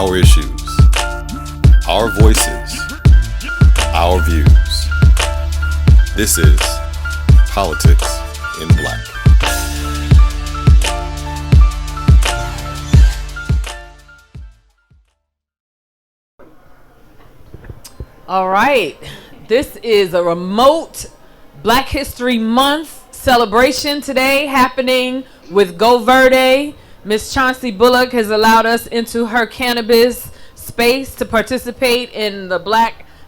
Our issues, our voices, our views. This is Politics in Black. All right, this is a remote Black History Month celebration today happening with Go Verde. Miss Chauncey Bullock has allowed us into her cannabis space to participate in the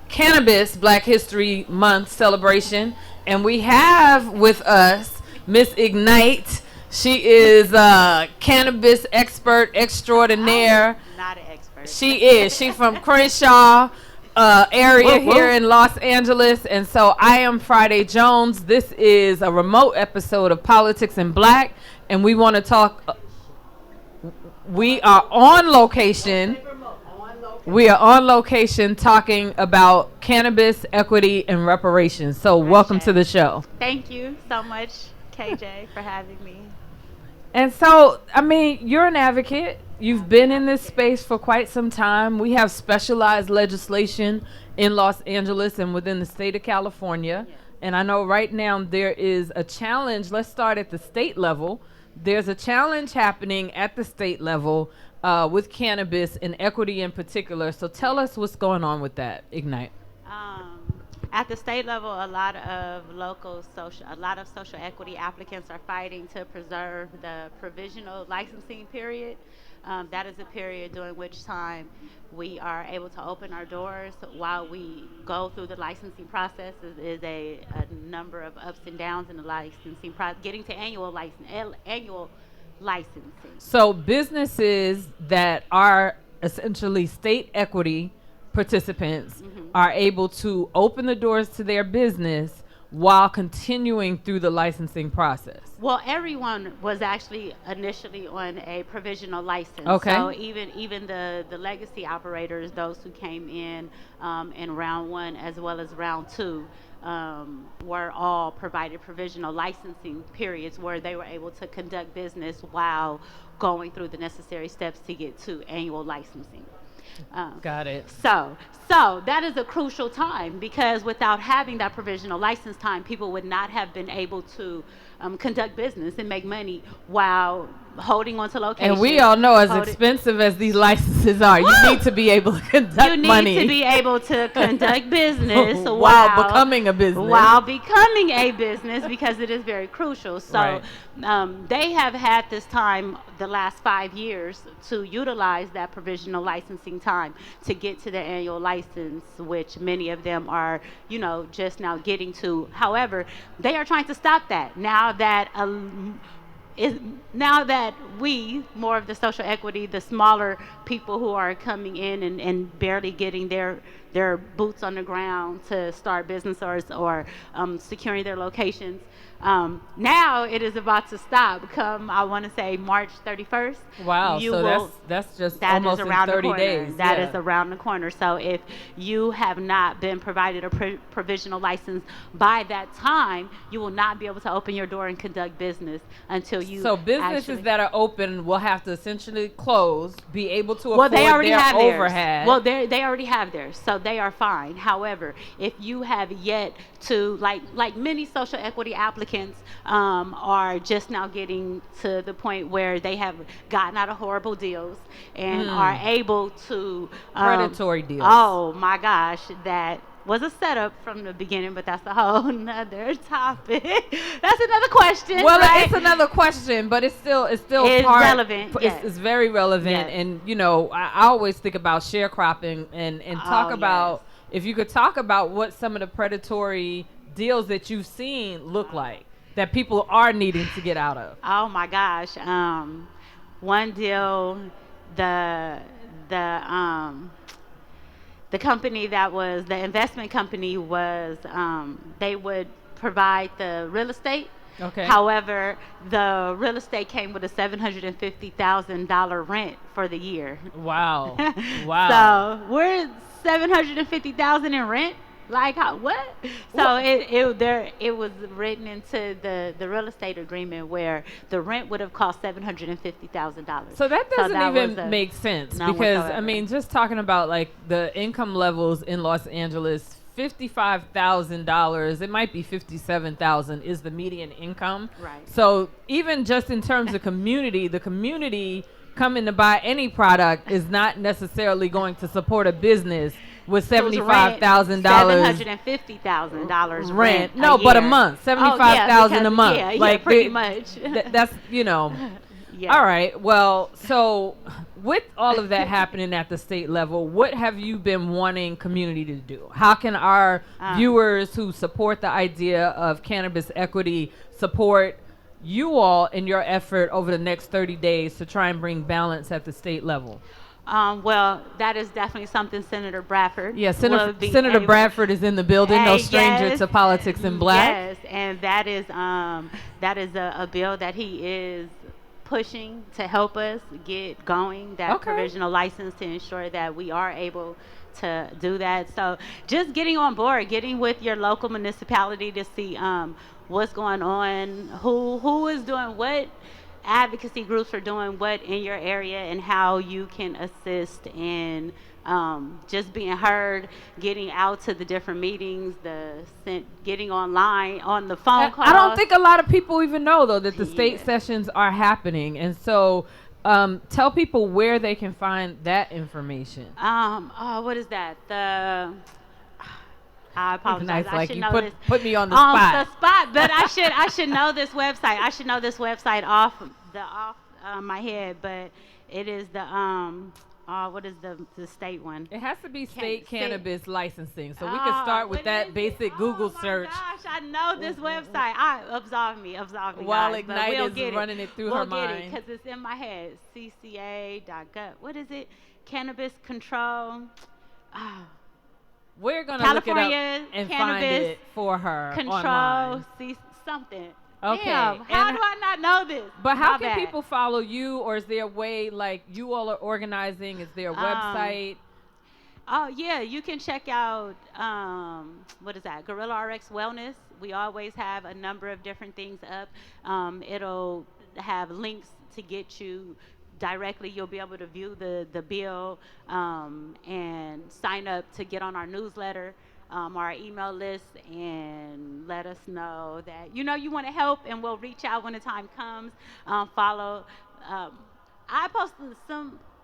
Cannabis Black History Month celebration. And we have with us Miss Ignite. She is a cannabis expert extraordinaire. Not an expert. She is. She's from Crenshaw area here in Los Angeles. And so I am Friday Jones. This is a remote episode of Politics in Black. And we want to talk. We are on location. We are on location talking about cannabis, equity, and reparations. So welcome to the show. Thank you so much, KJ, for having me. And so, I mean, you're an advocate. You've been in this space for quite some time. We have specialized legislation in Los Angeles and within the state of California. Yeah. And I know right now there is a challenge. Let's start at the state level. There's a challenge happening at the state level with cannabis and equity in particular. So tell us what's going on with that, Ignite. At the state level, a lot of social equity applicants are fighting to preserve the provisional licensing period. That is a period during which time we are able to open our doors while we go through the licensing process. Is a number of ups and downs in the licensing process, getting to annual licensing. So businesses that are essentially state equity participants are able to open the doors to their business while continuing through the licensing process. Well, everyone was actually initially on a provisional license. Okay. So even the legacy operators, those who came in round one as well as round two, were all provided provisional licensing periods where they were able to conduct business while going through the necessary steps to get to annual licensing. Got it. So that is a crucial time, because without having that provisional license time, people would not have been able to conduct business and make money while holding on to locations. And we all know, as expensive as these licenses are, you need to be able to conduct money. You need to be able to conduct business while becoming a business. While becoming a business, because it is very crucial. So they have had this time the last 5 years to utilize that provisional licensing time to get to the annual license, which many of them are, just now getting to. However, they are trying to stop that now that we, more of the social equity, the smaller people who are coming in and barely getting their boots on the ground to start business or securing their locations. Now it is about to stop come, I want to say, March 31st. Wow, that's just almost in 30 days. That is around the corner. So if you have not been provided a provisional license by that time, you will not be able to open your door and conduct business until you. So businesses that are open will have to essentially close, be able to afford well, they already their have overhead. Well, they already have theirs, so they are fine. However, if you have yet to, like many social equity applicants are just now getting to the point where they have gotten out of horrible deals and are able to predatory deals. Oh my gosh, that was a setup from the beginning, but that's a whole nother topic. That's another question. Well, right? It's another question, but it's still relevant. It's very relevant, yes. And I always think about sharecropping and talk about if you could talk about what some of the predatory deals that you've seen look like that people are needing to get out of. Oh my gosh, one deal, the company that was the investment company was they would provide the real estate. Okay. However, the real estate came with a $750,000 rent for the year. Wow. Wow. So we're $750,000 in rent. Like how, what? So it was written into the real estate agreement where the rent would have cost $750,000. So that doesn't that was even make sense none because, I whatsoever. mean, just talking about like the income levels in Los Angeles, $55,000, it might be 57,000 is the median income. Right. So even just in terms of community, the community coming to buy any product is not necessarily going to support a business with $75,000 $750,000 rent. No, but a year. month, Oh, 75,000 a because- month. Yeah, like pretty they- much. That's, you know. Yeah. All right. Well, so with all of that happening at the state level, what have you been wanting community to do? How can our viewers who support the idea of cannabis equity support you all in your effort over the next 30 days to try and bring balance at the state level? Well, that is definitely something Senator Bradford. Yeah, will be Senator able- Bradford is in the building. No stranger Yes. to politics in black. Yes, and that is a bill that he is pushing to help us get going. That Okay. provisional license to ensure that we are able to do that. So just getting on board, getting with your local municipality to see what's going on, who is doing what, advocacy groups are doing what in your area, and how you can assist in just being heard, getting out to the different meetings, getting online, on the phone calls. I don't think a lot of people even know, though, that the state sessions are happening. And so tell people where they can find that information. What is that? I apologize. Nice, I like should you know this. put me on the spot. The spot, but I should know this website. I should know this website off my head, but it is the what is the state one? It has to be state state- cannabis licensing. So we can start with what that is it? basic Google Oh my search. Gosh, I know this website. Absolve me. While guys, but Ignite we'll is get running it through we'll her get mind. because it's in my head. CCA.gov. What is it? Cannabis control. We're going to look it up California and find Cannabis it for her Control. online. See something. Okay. Damn, how And do I not know this? But how My can bad. people follow you, or is there a way, like, you all are organizing? Is there a website? Oh yeah, you can check out what is that? Gorilla RX Wellness. We always have a number of different things up. It'll have links to get you directly. You'll be able to view the bill and sign up to get on our newsletter, our email list, and let us know that you want to help, and we'll reach out when the time comes. Follow.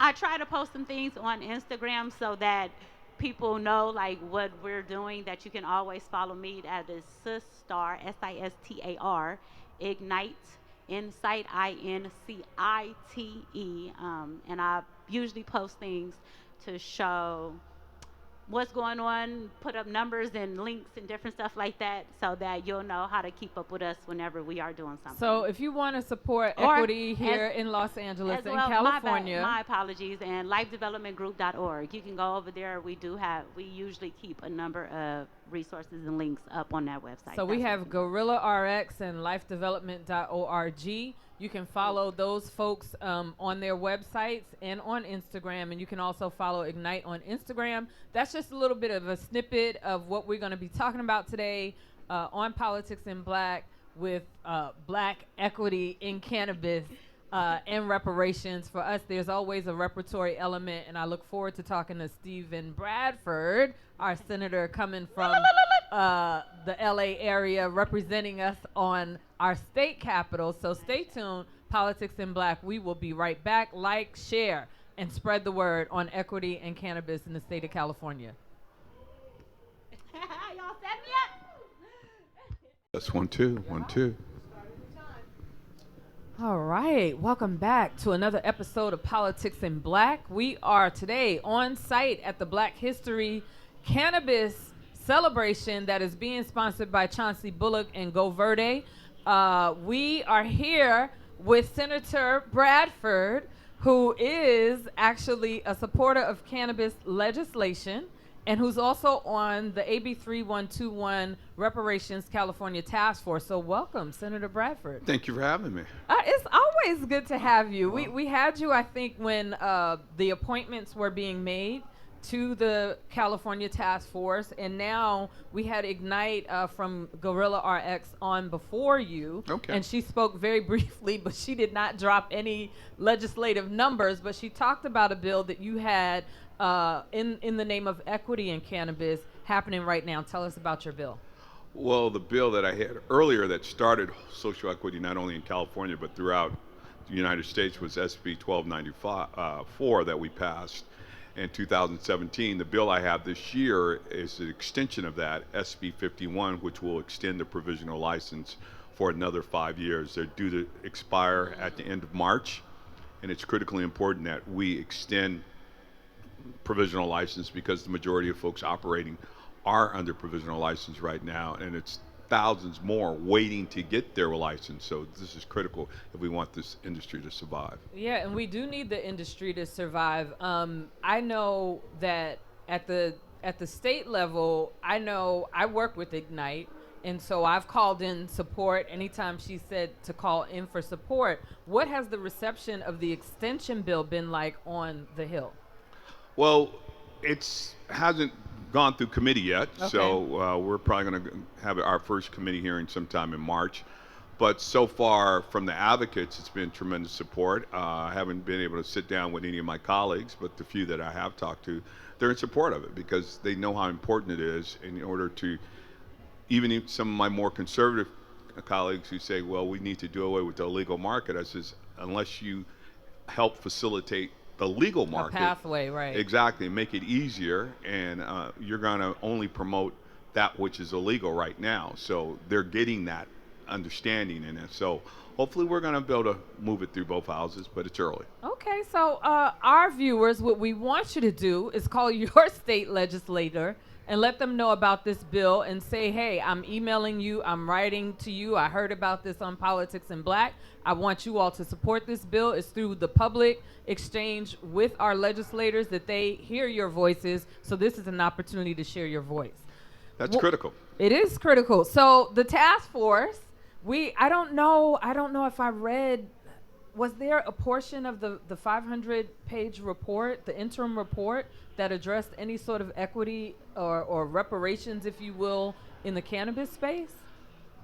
I try to post some things on Instagram so that people know like what we're doing. That you can always follow me at the Sistar, SISTAR, Ignite, Insight, INCITE, and I usually post things to show what's going on, put up numbers and links and different stuff like that, so that you'll know how to keep up with us whenever we are doing something. So if you want to support Or equity here in Los Angeles and California. My apologies, and lifedevelopmentgroup.org. You can go over there. We usually keep a number of resources and links up on that website. So we have Gorilla RX and lifedevelopment.org. You can follow those folks on their websites and on Instagram, and you can also follow Ignite on Instagram. That's just a little bit of a snippet of what we're going to be talking about today on Politics in Black with Black equity in cannabis and reparations. For us, there's always a repertory element, and I look forward to talking to Stephen Bradford, our senator coming from the LA area, representing us on our state capital. So stay tuned. Politics in Black. We will be right back. Like, share, and spread the word on equity and cannabis in the state of California. Y'all set me up. That's 1 2 1 2. All right, welcome back to another episode of Politics in Black. We are today on site at the Black History Cannabis celebration that is being sponsored by Chauncey Bullock and Go Verde. We are here with Senator Bradford, who is actually a supporter of cannabis legislation and who's also on the AB 3121 Reparations California Task Force. So welcome, Senator Bradford. Thank you for having me. It's always good to have you. We had you, I think, when the appointments were being made to the California Task Force, and now we had Ignite from Gorilla RX on before you, Okay. and she spoke very briefly, but she did not drop any legislative numbers, but she talked about a bill that you had in the name of equity in cannabis happening right now. Tell us about your bill. Well, the bill that I had earlier that started social equity not only in California but throughout the United States was SB 1294 that we passed in 2017. The bill I have this year is an extension of that, SB 51, which will extend the provisional license for another 5 years. They're due to expire at the end of March, and it's critically important that we extend provisional license because the majority of folks operating are under provisional license right now, and it's thousands more waiting to get their license. So this is critical if we want this industry to survive. Yeah, and we do need the industry to survive. I know that at the state level, I know I work with Ignite, and so I've called in support anytime she said to call in for support. What has the reception of the extension bill been like on the Hill? Well, it's hasn't gone through committee yet, Okay. so we're probably going to have our first committee hearing sometime in March. But so far, from the advocates, it's been tremendous support. I haven't been able to sit down with any of my colleagues, but the few that I have talked to, they're in support of it because they know how important it is in order to, even if some of my more conservative colleagues who say, well, we need to do away with the illegal market, I says, unless you help facilitate the legal market. A pathway, right. Exactly, make it easier, and you're going to only promote that which is illegal right now. So they're getting that understanding in it. So hopefully we're going to be able to move it through both houses, but it's early. Okay, so our viewers, what we want you to do is call your state legislator and let them know about this bill and say, hey, I'm emailing you, I'm writing to you, I heard about this on Politics in Black. I want you all to support this bill. It's through the public exchange with our legislators that they hear your voices. So this is an opportunity to share your voice. That's critical. It is critical. So the task force, I don't know if I read, was there a portion of the 500-page report, the interim report, that addressed any sort of equity or reparations, if you will, in the cannabis space?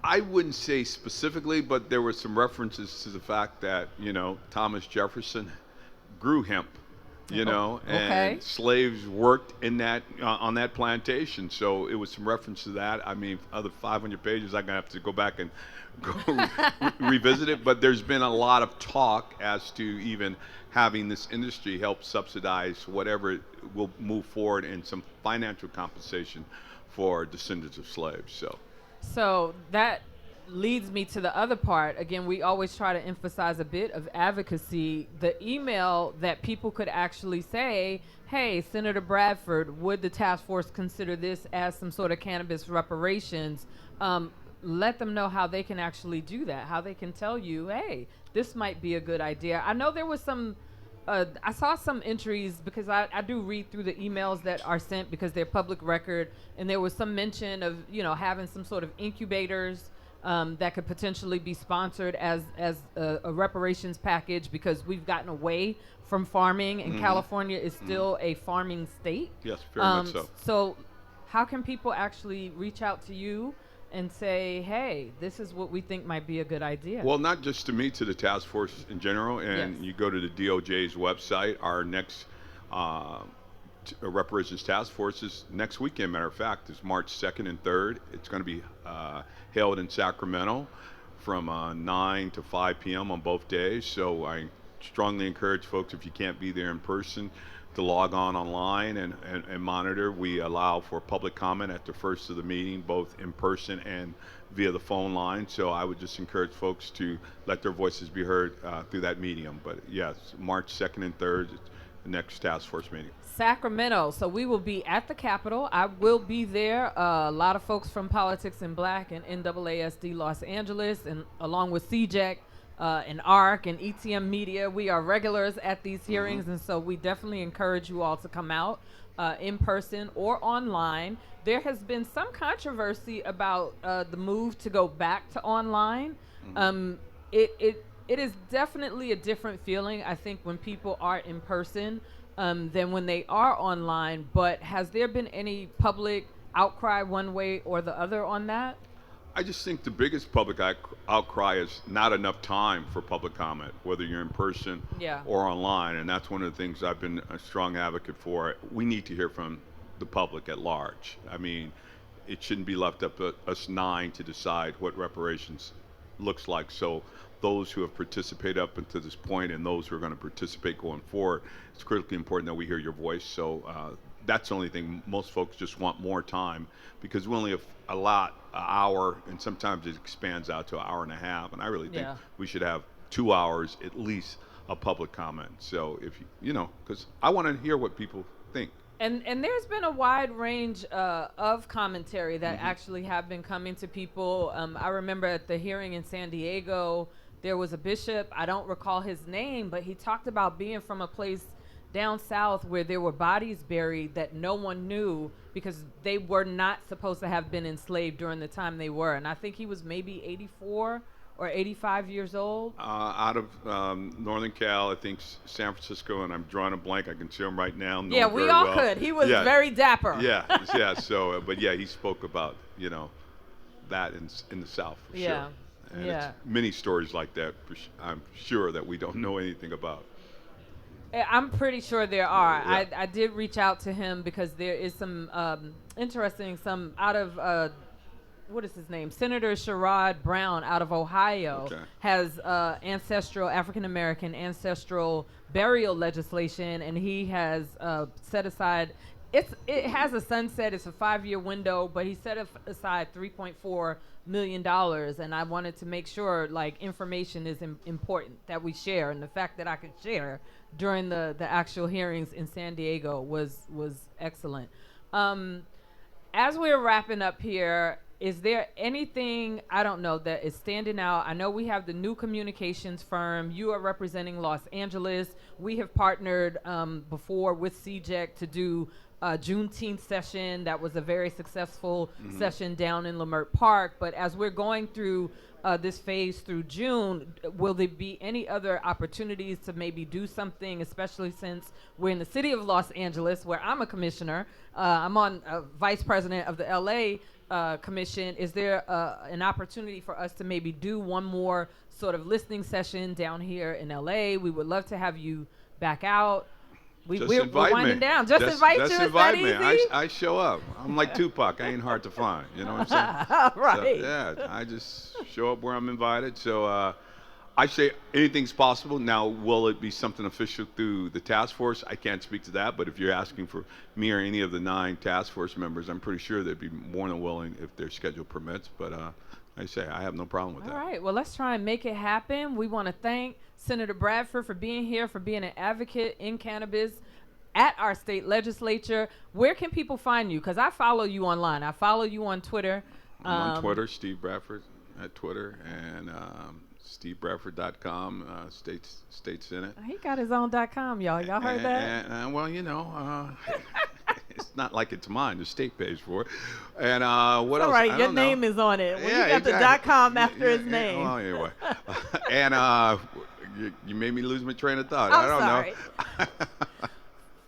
I wouldn't say specifically, but there were some references to the fact that, Thomas Jefferson grew hemp, and slaves worked in that on that plantation. So it was some reference to that. I mean, other 500 pages, I'm gonna have to go back and revisit it. But there's been a lot of talk as to even having this industry help subsidize whatever will move forward in some financial compensation for descendants of slaves. So that leads me to the other part. Again, we always try to emphasize a bit of advocacy. The email that people could actually say, hey, Senator Bradford, would the task force consider this as some sort of cannabis reparations? Let them know how they can actually do that, how they can tell you, hey, this might be a good idea. I know there was some I saw some entries because I do read through the emails that are sent because they're public record, and there was some mention of having some sort of incubators that could potentially be sponsored as a reparations package because we've gotten away from farming, and California is still a farming state. Yes, very much so. So how can people actually reach out to you and say, hey, this is what we think might be a good idea? Well, not just to me, to the task force in general. And you go to the DOJ's website. Our next reparations task force is next weekend, matter of fact. It's March 2nd and 3rd. It's going to be held in Sacramento from 9 to 5 p.m. on both days. So I strongly encourage folks, if you can't be there in person, to log on online and monitor. We allow for public comment at the first of the meeting, both in person and via the phone line. So I would just encourage folks to let their voices be heard through that medium. But yes, March 2nd and 3rd, the next task force meeting. Sacramento. So we will be at the Capitol. I will be there. A lot of folks from Politics in Black and NAASD Los Angeles, and along with CJEC, and ARC and ETM Media. We are regulars at these hearings, and so we definitely encourage you all to come out in person or online. There has been some controversy about the move to go back to online. It is definitely a different feeling, I think, when people are in person. than when they are online. But has there been any public outcry one way or the other on that? I just think the biggest public outcry is not enough time for public comment, whether you're in person Yeah. or online. And that's one of the things I've been a strong advocate for. We need to hear from the public at large. I mean, it shouldn't be left up to us nine to decide what reparations looks like. So those who have participated up until this point and those who are going to participate going forward, it's critically important that we hear your voice. So that's the only thing. Most folks just want more time because we only have an hour, and sometimes it expands out to an hour and a half. And I really think Yeah. we should have 2 hours at least of public comment. So if because I want to hear what people think. And there's been a wide range of commentary that Mm-hmm. actually have been coming to people. I remember at the hearing in San Diego, there was a bishop. I don't recall his name, but he talked about being from a place down south where there were bodies buried that no one knew because they were not supposed to have been enslaved during the time they were. And I think he was maybe 84 or 85 years old. Out of Northern Cal, I think San Francisco, and I'm drawing a blank. I can see him right now. know Yeah, him we very all well. could. He was Yeah. very dapper. Yeah, yeah. So, but yeah, he spoke about that in the South for Yeah, sure. And yeah. it's many stories like that. I'm sure that we don't know anything about. I'm pretty sure there are. Yeah. I did reach out to him because there is some interesting, some out of, what is his name? Senator Sherrod Brown out of Ohio Okay. has African American ancestral burial legislation, and he has set aside. It has a sunset. It's a 5-year window, but he set aside $3.4 million, and I wanted to make sure like information is important that we share, and the fact that I could share during the actual hearings in San Diego was excellent. As we're wrapping up here, is there anything, I don't know, that is standing out? I know we have the new communications firm. You are representing Los Angeles. We have partnered before with CJEC to do a Juneteenth session. That was a very successful session down in Leimert Park. But as we're going through this phase through June, will there be any other opportunities to maybe do something, especially since we're in the city of Los Angeles, where I'm a commissioner? I'm on vice president of the LA commission. Is there an opportunity for us to maybe do one more sort of listening session down here in LA? We would love to have you back out. We're winding down. Just invite you. It's that me. easy. I show up. I'm like Tupac. I ain't hard to find. You know what I'm saying? Right. So, yeah, I just show up where I'm invited. So I say anything's possible. Now, will it be something official through the task force? I can't speak to that. But if you're asking for me or any of the 9 task force members, I'm pretty sure they'd be more than willing if their schedule permits. But I say I have no problem with that. All right. Well, let's try and make it happen. We want to thank Senator Bradford for being here, for being an advocate in cannabis at our state legislature. Where can people find you? Because I follow you online. I follow you on Twitter. I'm on Twitter, Steve Bradford at Twitter, and stevebradford.com, state senate. He got his own .com, y'all. Y'all heard that? And well, it's not like it's mine. The state pays for it. And what else? All right, I your don't know. name is on it. Well, Yeah, you got exactly. the .com after his Yeah, name. well, anyway. And you made me lose my train of thought. I'm I don't sorry. know.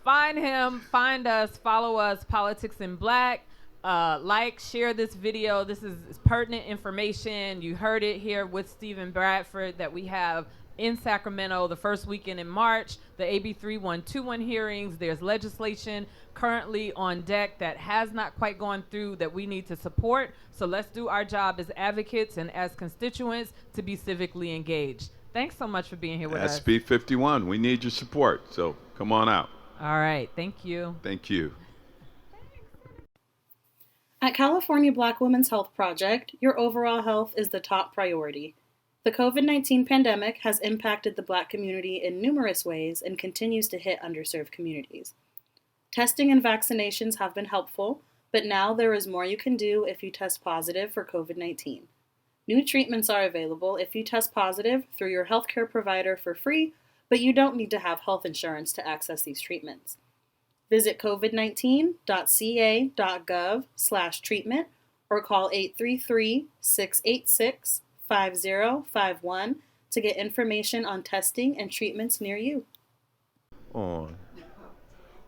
Find him, find us, follow us, Politics in Black. Like, share this video. This is pertinent information. You heard it here with Stephen Bradford that we have in Sacramento the first weekend in March, the AB 3121 hearings. There's legislation currently on deck that has not quite gone through that we need to support. So let's do our job as advocates and as constituents to be civically engaged. Thanks so much for being here with us. SB 51. We need your support. So come on out. All right. Thank you. Thank you. At California Black Women's Health Project, your overall health is the top priority. The COVID-19 pandemic has impacted the Black community in numerous ways and continues to hit underserved communities. Testing and vaccinations have been helpful, but now there is more you can do if you test positive for COVID-19. New treatments are available if you test positive through your healthcare provider for free, but you don't need to have health insurance to access these treatments. Visit covid19.ca.gov/treatment or call 833-686-5051 to get information on testing and treatments near you. On.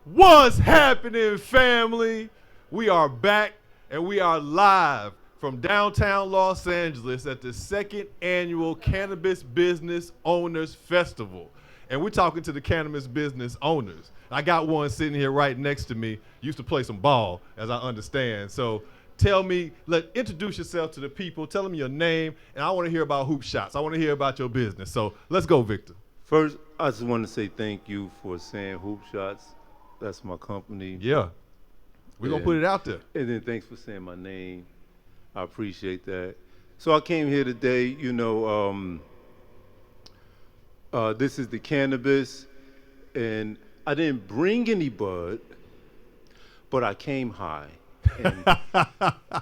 What's happening, family? We are back and we are live from downtown Los Angeles at the second annual Cannabis Business Owners Festival. And we're talking to the cannabis business owners. I got one sitting here right next to me. Used to play some ball, as I understand. So tell me, introduce yourself to the people. Tell them your name, and I want to hear about Hoop Shots. I want to hear about your business. So let's go, Victor. First, I just want to say thank you for saying Hoop Shots. That's my company. Yeah. We're going to put it out there. And then thanks for saying my name. I appreciate that. So I came here today, this is the cannabis, and I didn't bring any bud, but I came high.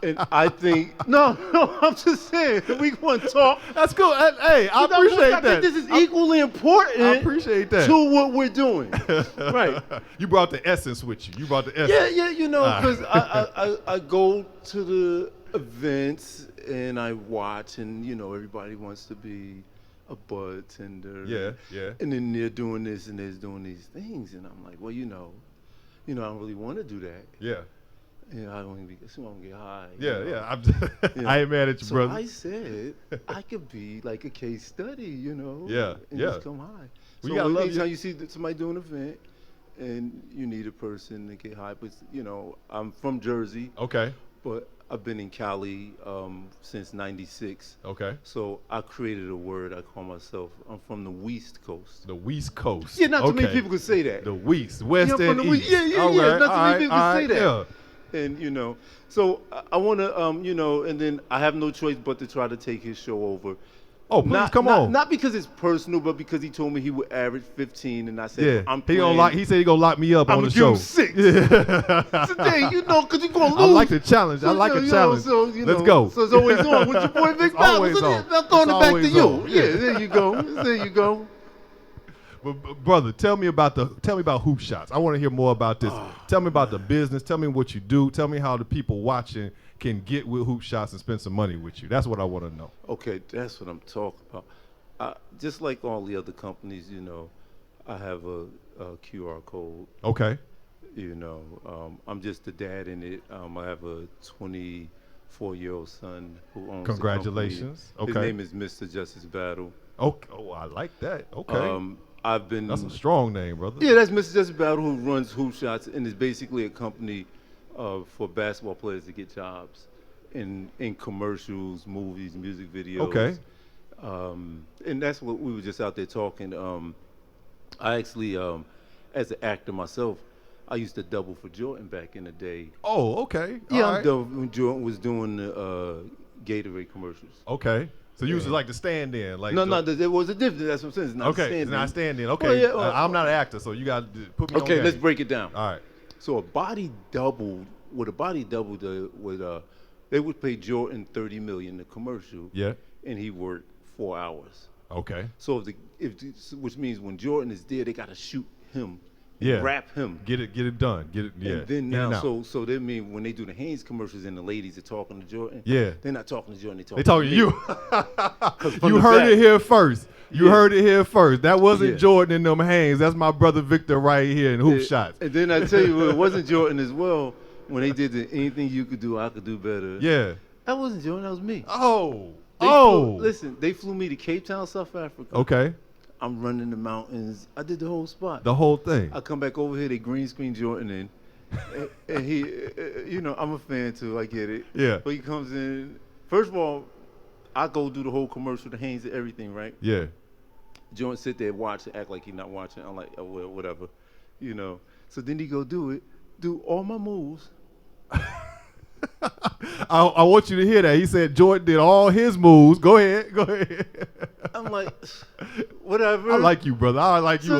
And I think, no, I'm just saying, we want to talk. That's cool. Hey, I appreciate that. I think this is equally important. I appreciate that. To what we're doing. Right. You brought the essence with you. You brought the essence. Yeah, because I go to the events and I watch, and, everybody wants to be a bud tender. Yeah. And then they're doing this and they're doing these things. And I'm like, well, I don't really want to do that. Yeah. I don't want to get high. Yeah. I ain't mad at you, so brother. I said I could be like a case study, Yeah, and just come high. Well, So anytime you you see somebody doing an event and you need a person to get high, but I'm from Jersey. Okay. But I've been in Cali since '96. Okay. So I created a word. I call myself. I'm from the West Coast. The West Coast. Yeah, not too many people could say that. The West, West I'm and from the East. West. Yeah. Okay. Not too many people All can say that. Yeah. And so I want to, and then I have no choice but to try to take his show over. Oh, please come on. Not because it's personal, but because he told me he would average 15, and I said, I'm playing. He said he gonna lock me up on the show. I'm 6. Today, because you're gonna lose. I like the challenge. I like a challenge. Let's go. So it's always on with your boy Vic. Always on. I'm throwing it back to you. On. Yeah, there you go. There you go. But brother, tell me about Hoop Shots. I want to hear more about this. Tell me about the business. Tell me what you do. Tell me how the people watching can get with Hoop Shots and spend some money with you. That's what I want to know. Okay, that's what I'm talking about. Just like all the other companies, I have a QR code. Okay. I'm just the dad in it. I have a 24-year-old son who owns. Congratulations. The company. His name is Mr. Justice Battle. Okay. Oh, I like that. Okay. That's a strong name, brother. Yeah, that's Mr. Justice Battle, who runs Hoop Shots and is basically a company for basketball players to get jobs in commercials, movies, music videos. Okay. And that's what we were just out there talking. I actually, as an actor myself, I used to double for Jordan back in the day. Oh, okay. Yeah, all I right. doubled when Jordan was doing the Gatorade commercials. Okay. So you usually like to stand in, like no, there was a difference. That's what I'm saying. It's not okay, stand it's not in. stand in. Okay, Well, yeah, I'm not an actor, so you got to put me on. Okay, let's break it down. All right. So a body double, they would pay Jordan $30 million the commercial. Yeah. And he worked 4 hours. Okay. So which means when Jordan is there, they got to shoot him. Yeah. Wrap him. Get it done. Get it. Yeah. And then now, so they mean when they do the Hanes commercials and the ladies are talking to Jordan. Yeah. They're not talking to Jordan. They talking to you. You heard it here first. You heard it here first. That wasn't Jordan and them Hanes. That's my brother Victor right here in Hoop Shots. And then I tell you, it wasn't Jordan as well. When they did anything you could do, I could do better. Yeah. That wasn't Jordan. That was me. Listen, they flew me to Cape Town, South Africa. Okay. I'm running the mountains. I did the whole spot. The whole thing. I come back over here, they green screen Jordan in. and he, I'm a fan too, I get it. Yeah. But he comes in. First of all, I go do the whole commercial, the Hanes and everything, right? Yeah. Jordan sit there, watch it, act like he's not watching. I'm like, oh, well, whatever. So then he go do all my moves. I want you to hear that. He said Jordan did all his moves. Go ahead. I'm like, whatever. I like you, brother. I like you.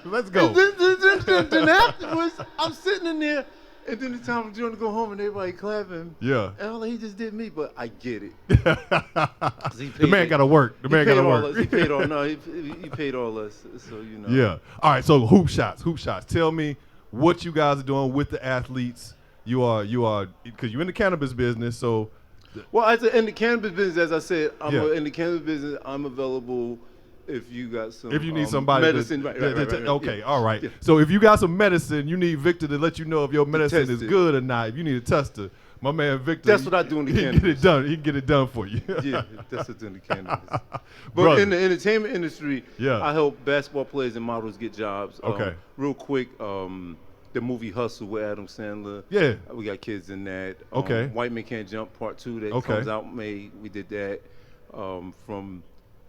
Let's go. Then afterwards, I'm sitting in there, and then it's time for Jordan to go home, and everybody clapping. Yeah. And I'm like, he just did me, but I get it. The man got to work. The man got to work. He paid all. No, he paid all us. So Yeah. All right. So hoop shots. Tell me what you guys are doing with the athletes. You are because you're in the cannabis business, so. Well, in the cannabis business, as I said, in the cannabis business, I'm available if you got some, If you need somebody medicine, okay, yeah. all right. Yeah. So if you got some medicine, you need Victor to let you know if your medicine test is it. good or not. If you need a tester, my man Victor. That's what I do in the he can get cannabis. it done. He can get it done for you. Yeah, that's what's in the cannabis. But Brother. in the entertainment industry, Yeah. I help basketball players and models get jobs. Okay. Real quick, the movie Hustle with Adam Sandler. Yeah. We got kids in that. Okay. White Men Can't Jump Part 2 that Okay. comes out May. We did that. From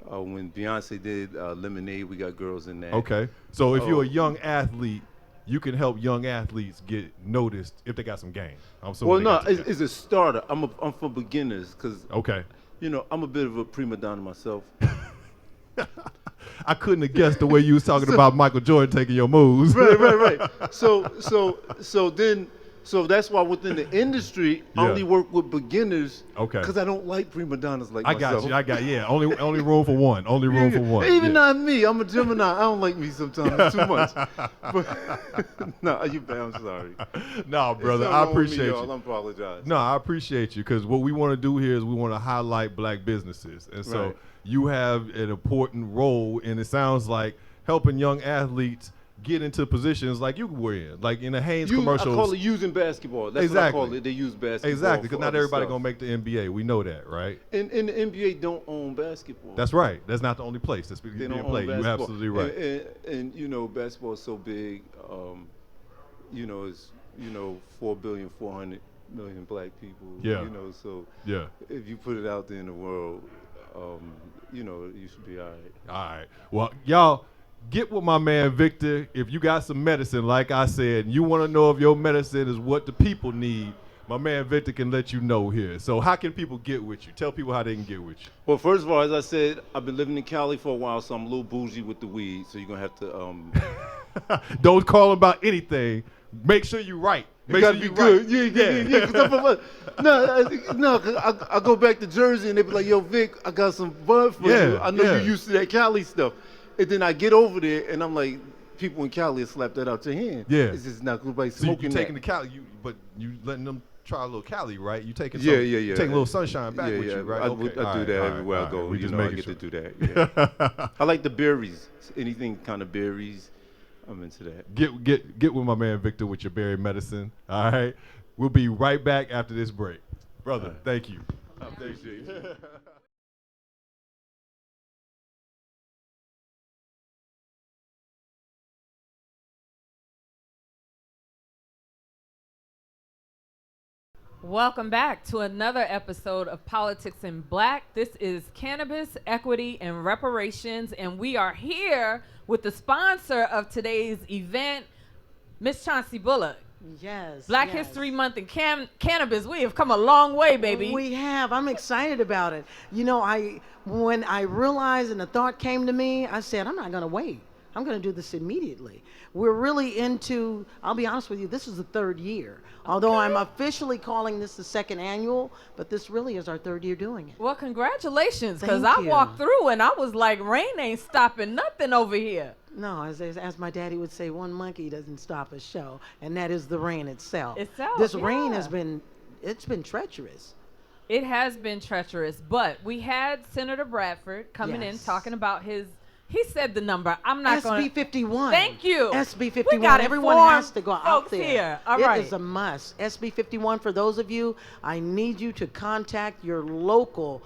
when Beyonce did Lemonade, we got girls in that. Okay. So if Oh. you're a young athlete, you can help young athletes get noticed if they got some game. I'm assuming Well, they no, got some game. it's a starter. I'm for beginners because, Okay. you know, I'm a bit of a prima donna myself. I couldn't have guessed the way you was talking about Michael Jordan taking your moves. right. So that's why within the industry, I Yeah. only work with beginners. Okay. Because I don't like prima donnas like I myself. got you. Yeah. Only room for one. Only room for one. Even Yeah. not me. I'm a Gemini. I don't like me sometimes. It's too much. But no, you bad. I'm sorry. No, brother, Something I wrong with me, appreciate y'all. you. I apologize. No, I appreciate you because what we want to do here is we want to highlight black businesses. And so Right. you have an important role, and it sounds like helping young athletes get into positions like you were in, like in the Haynes I commercials. call it using basketball. That's Exactly. what I call it. They use basketball. Exactly, because for not other everybody stuff. going to make the NBA. We know that, right? And the NBA don't own basketball. That's right. That's not the only place that's They being don't played. own You're basketball. absolutely right. And you know, basketball is so big. You know, it's 4,400,000,000 black people. Yeah. You know, so Yeah. if you put it out there in the world, you know, you should be all right. All right. Well, y'all get with my man Victor. If you got some medicine, like I said, and you want to know if your medicine is what the people need, my man Victor can let you know here. So how can people get with you? Tell people how they can get with you. Well, first of all, as I said, I've been living in Cali for a while, so I'm a little bougie with the weed. So you're gonna have to. Don't call about anything. Make sure you right. Make It gotta sure be you good. right. Yeah. 'Cause no, 'cause I go back to Jersey and they be like, "Yo, Vic, I got some bud for Yeah, you. I know yeah. you used to that Cali stuff." And then I get over there and I'm like, people in Cali will slap that out your hand. Yeah. It's just not nobody So you smoking taking that. the Cali, but you letting them try a little Cali, right? You taking Yeah. You taking a little sunshine back with you, right? I Okay. do All right, that all everywhere right, I go. We You just know, I making get sure. to do that. Yeah. I like the berries. Anything kind of berries. I'm into that. Get with my man Victor with your berry medicine. All right. We'll be right back after this break. Brother, thank you. I appreciate it. Welcome back to another episode of Politics in Black. This is Cannabis, Equity, and Reparations, and we are here with the sponsor of today's event, Miss Chauncey Bullock. Yes. Black yes. History Month and cannabis. We have come a long way, baby. We have. I'm excited about it. You know, when I realized and the thought came to me, I said, I'm not going to wait. I'm going to do this immediately. We're really into, I'll be honest with you, this is the third year. Although I'm officially calling this the second annual, but this really is our third year doing it. Well, congratulations, because Thank I you. walked through and I was like, rain ain't stopping nothing over here. No, as my daddy would say, one monkey doesn't stop a show, and that is the rain itself. Itself, This rain yeah. has been, it's been treacherous. It has been treacherous, but we had Senator Bradford coming in Yes. talking about he said the number. I'm not going SB 51. Thank you. SB We 51. gotta Everyone inform has to go out folks there. here. All right. It is a must. SB 51, for those of you, I need you to contact your local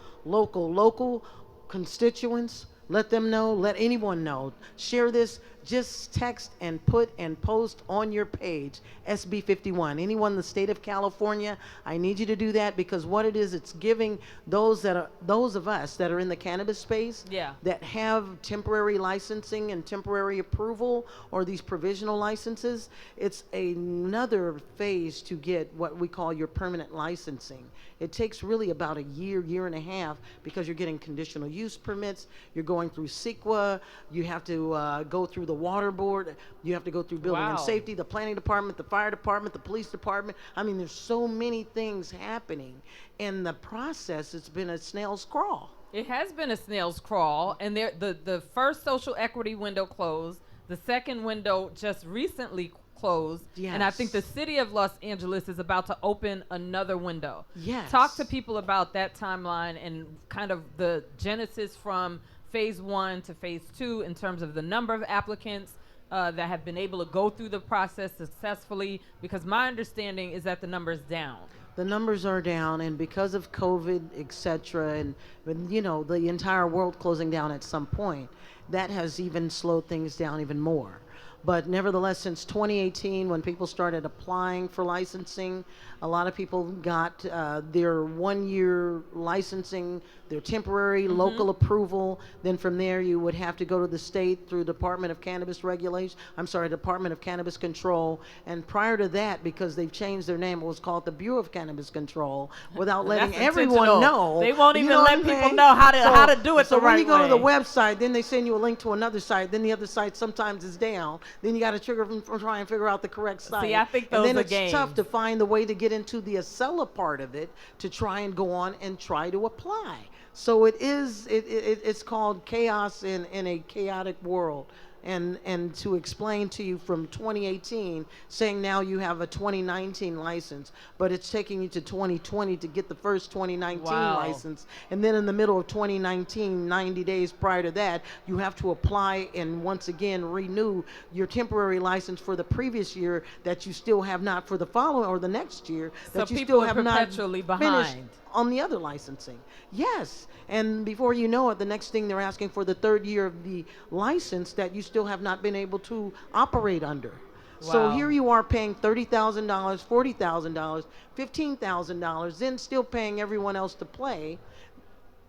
constituents. Let them know. Let anyone know. Share this. Just text and put and post on your page SB 51. Anyone in the state of California, I need you to do that, because what it is, it's giving those of us that are in the cannabis space, Yeah. that have temporary licensing and temporary approval, or these provisional licenses, it's another phase to get what we call your permanent licensing. It takes really about a year and a half, because you're getting conditional use permits, you're going through CEQA, you have to go through the water board, you have to go through building and Wow. safety, the planning department, the fire department, the police department. I mean, there's so many things happening. In the process, it's been a snail's crawl. It has been a snail's crawl, and the first social equity window closed. The second window just recently closed, and I think the Yes. city of Los Angeles is about to open another window. Yes. Talk to people about that timeline and kind of the genesis from phase 1 to phase 2 in terms of the number of applicants that have been able to go through the process successfully? Because my understanding is that the number is down. The numbers are down, and because of COVID, et cetera, and the entire world closing down at some point, that has even slowed things down even more. But nevertheless, since 2018, when people started applying for licensing, a lot of people got their 1-year licensing, their temporary local approval. Then from there, you would have to go to the state through Department of Cannabis Regulation. Department of Cannabis Control. And prior to that, because they've changed their name, it was called the Bureau of Cannabis Control, without letting That's everyone intentional. know. They won't You even know let what I'm people saying? know how to do it So the right when you go to the way. website, then they send you a link to another site. Then the other site sometimes is down. Then you got to trigger from try and figure out the correct site. See, I think and those then are it's tough games. to find the way to get into the Acela part of it to try and go on and try to apply. So it's called chaos in a chaotic world. And to explain to you from 2018, saying now you have a 2019 license, but it's taking you to 2020 to get the first 2019 Wow. license. And then in the middle of 2019, 90 days prior to that, you have to apply and once again renew your temporary license for the previous year that you still have not for the following or the next year So that you people still are have not perpetually finished behind. on the other licensing. Yes. And before you know it, the next thing they're asking for the third year of the license that you still have not been able to operate under. So Wow. here you are paying $30,000, $40,000, $15,000, then still paying everyone else to play.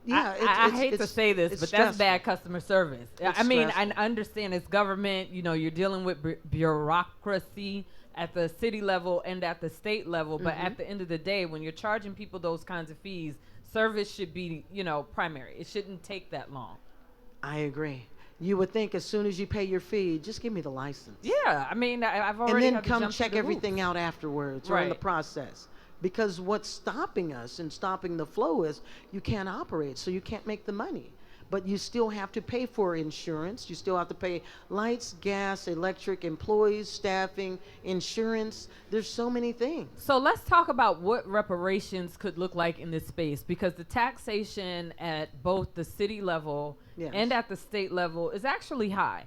Yeah, I hate to say this, it's but that's stressful. bad customer service. It's I mean, I stressful. understand it's government. You're dealing with bureaucracy at the city level and at the state level. But at the end of the day, when you're charging people those kinds of fees, service should be, primary. It shouldn't take that long. I agree. You would think as soon as you pay your fee, just give me the license. Yeah, I mean, I've already And then had to come jump through check the everything hoops. out afterwards or in the Right. process. Because what's stopping us and stopping the flow is you can't operate, so you can't make the money. But you still have to pay for insurance. You still have to pay lights, gas, electric, employees, staffing, insurance. There's so many things. So let's talk about what reparations could look like in this space, because the taxation at both the city level Yes. and at the state level is actually high.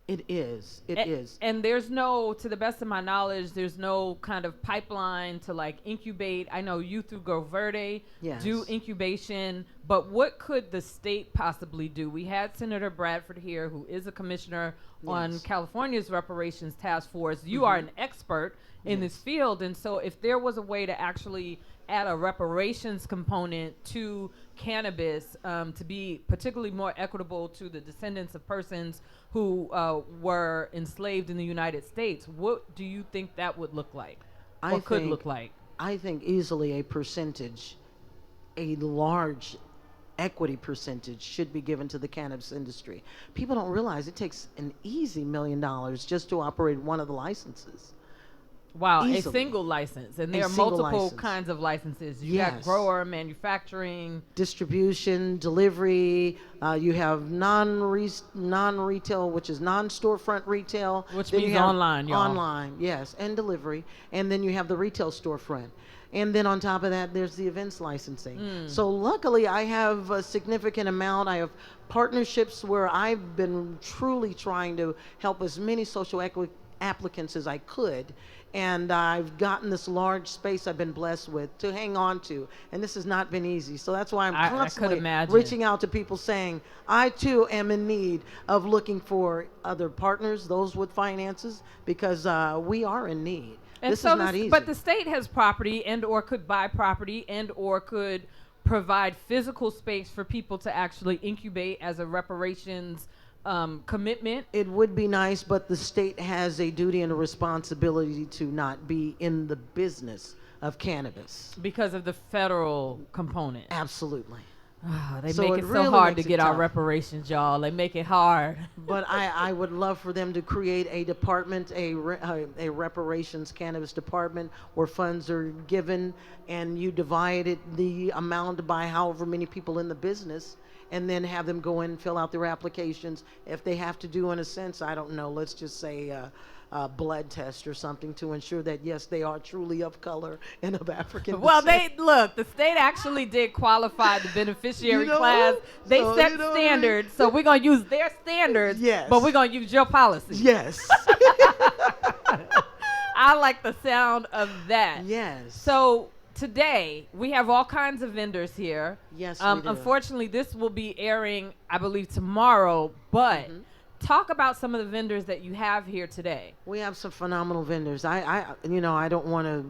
It is. It A- is. And there's no, to the best of my knowledge, there's no kind of pipeline to like incubate. I know you through Go Verde Yes. do incubation, but what could the state possibly do? We had Senator Bradford here, who is a commissioner on Yes. California's reparations task force. You are an expert in this field, and so if there was a way to actually add a reparations component to cannabis to be particularly more equitable to the descendants of persons who were enslaved in the United States, what do you think that would look like, or could look like? I think easily a percentage, a large equity percentage should be given to the cannabis industry. People don't realize it takes an easy $1 million just to operate one of the licenses. Wow, Easily. a single license, and A there are single multiple license. kinds of licenses. You got Yes. grower, manufacturing. Distribution, delivery, you have non-retail, which is non-storefront retail. Which Then you means have online, y'all. Online, yes, and delivery. And then you have the retail storefront. And then on top of that, there's the events licensing. So luckily, I have a significant amount. I have partnerships where I've been truly trying to help as many social equity applicants as I could. And I've gotten this large space I've been blessed with to hang on to. And this has not been easy. So that's why I'm I could constantly imagine. reaching out to people saying, I too am in need of looking for other partners, those with finances, because we are in need. And This so is not easy. But the state has property and or could buy property and or could provide physical space for people to actually incubate as a reparations commitment. It would be nice, but the state has a duty and a responsibility to not be in the business of cannabis. Because of the federal component. Absolutely. They So make it it so really hard to makes it get our tough. reparations, y'all. They make it hard. But I would love for them to create a department, a reparations cannabis department where funds are given and you divide it, the amount by however many people in the business, and then have them go in and fill out their applications. If they have to do, in a sense, I don't know, let's just say blood test or something to ensure that, yes, they are truly of color and of African Well, descent. the state actually did qualify the beneficiary You know, class. They so, set you know what I mean? standards, so we're gonna use their standards. Yes. But we're gonna use your policy. Yes. I like the sound of that. Yes. So today we have all kinds of vendors here. Yes, we do. Unfortunately, this will be airing, I believe, tomorrow. But talk about some of the vendors that you have here today. We have some phenomenal vendors. I don't want to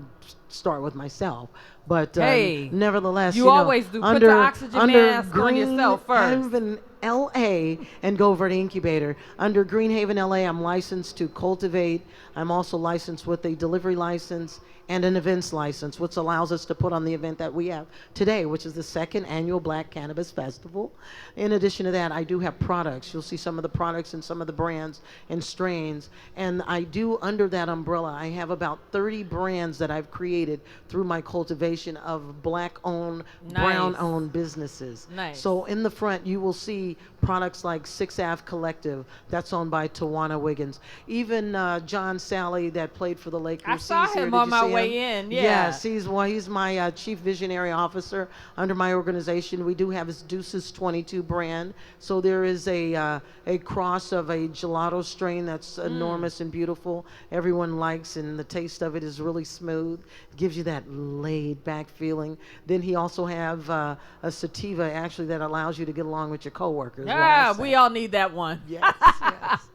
start with myself, but Hey, nevertheless, you always do. Put the oxygen mask on yourself first. Greenhaven, LA, and Go Verde Incubator. Under Greenhaven, LA, I'm licensed to cultivate. I'm also licensed with a delivery license and an events license, which allows us to put on the event that we have today, which is the second annual Black Cannabis Festival. In addition to that, I do have products. You'll see some of the products and some of the brands and strains. And I do, under that umbrella, I have about 30 brands that I've created through my cultivation of Black-owned, Nice. brown-owned businesses. Nice. So in the front, you will see products like 6 Ave Collective, that's owned by Tawana Wiggins. Even John Sally, that played for the Lakers. I saw he's here. him Did on you my see him? way in, yeah. Yes, he's my chief visionary officer under my organization. We do have his Deuces 22 brand. So there is a cross of a gelato strain that's enormous and beautiful. Everyone likes, and the taste of it is really smooth. It gives you that laid back feeling. Then he also have a sativa actually that allows you to get along with your coworkers. Yeah, we all need that one. Yes, yes.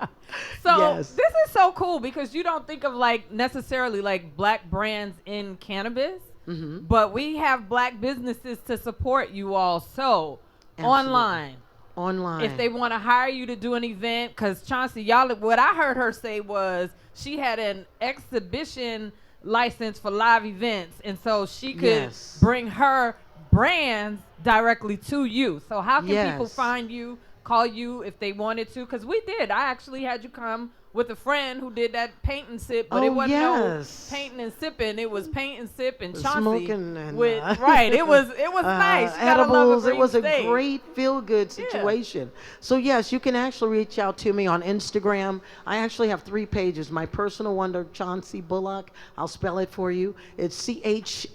So Yes. this is so cool because you don't think of like necessarily like Black brands in cannabis, but we have Black businesses to support you all. So Absolutely. online, if Online. they want to hire you to do an event, because Chauncey, what I heard her say was she had an exhibition license for live events, and so she could Yes. bring her brands directly to you. So how can people Yes. find you, call you if they wanted to? Because we did. I actually had you come with a friend who did that paint and sip, but it Oh, wasn't yes. no painting and sipping. It was paint and sip and Chauncey Smoking and with right. It was nice. You gotta love edibles. a It was a green state. great feel-good situation. So yes, you can actually reach out to me on Instagram. I actually have 3 pages. My personal one to Chauncey Bullock. I'll spell it for you. It's CHONSIE,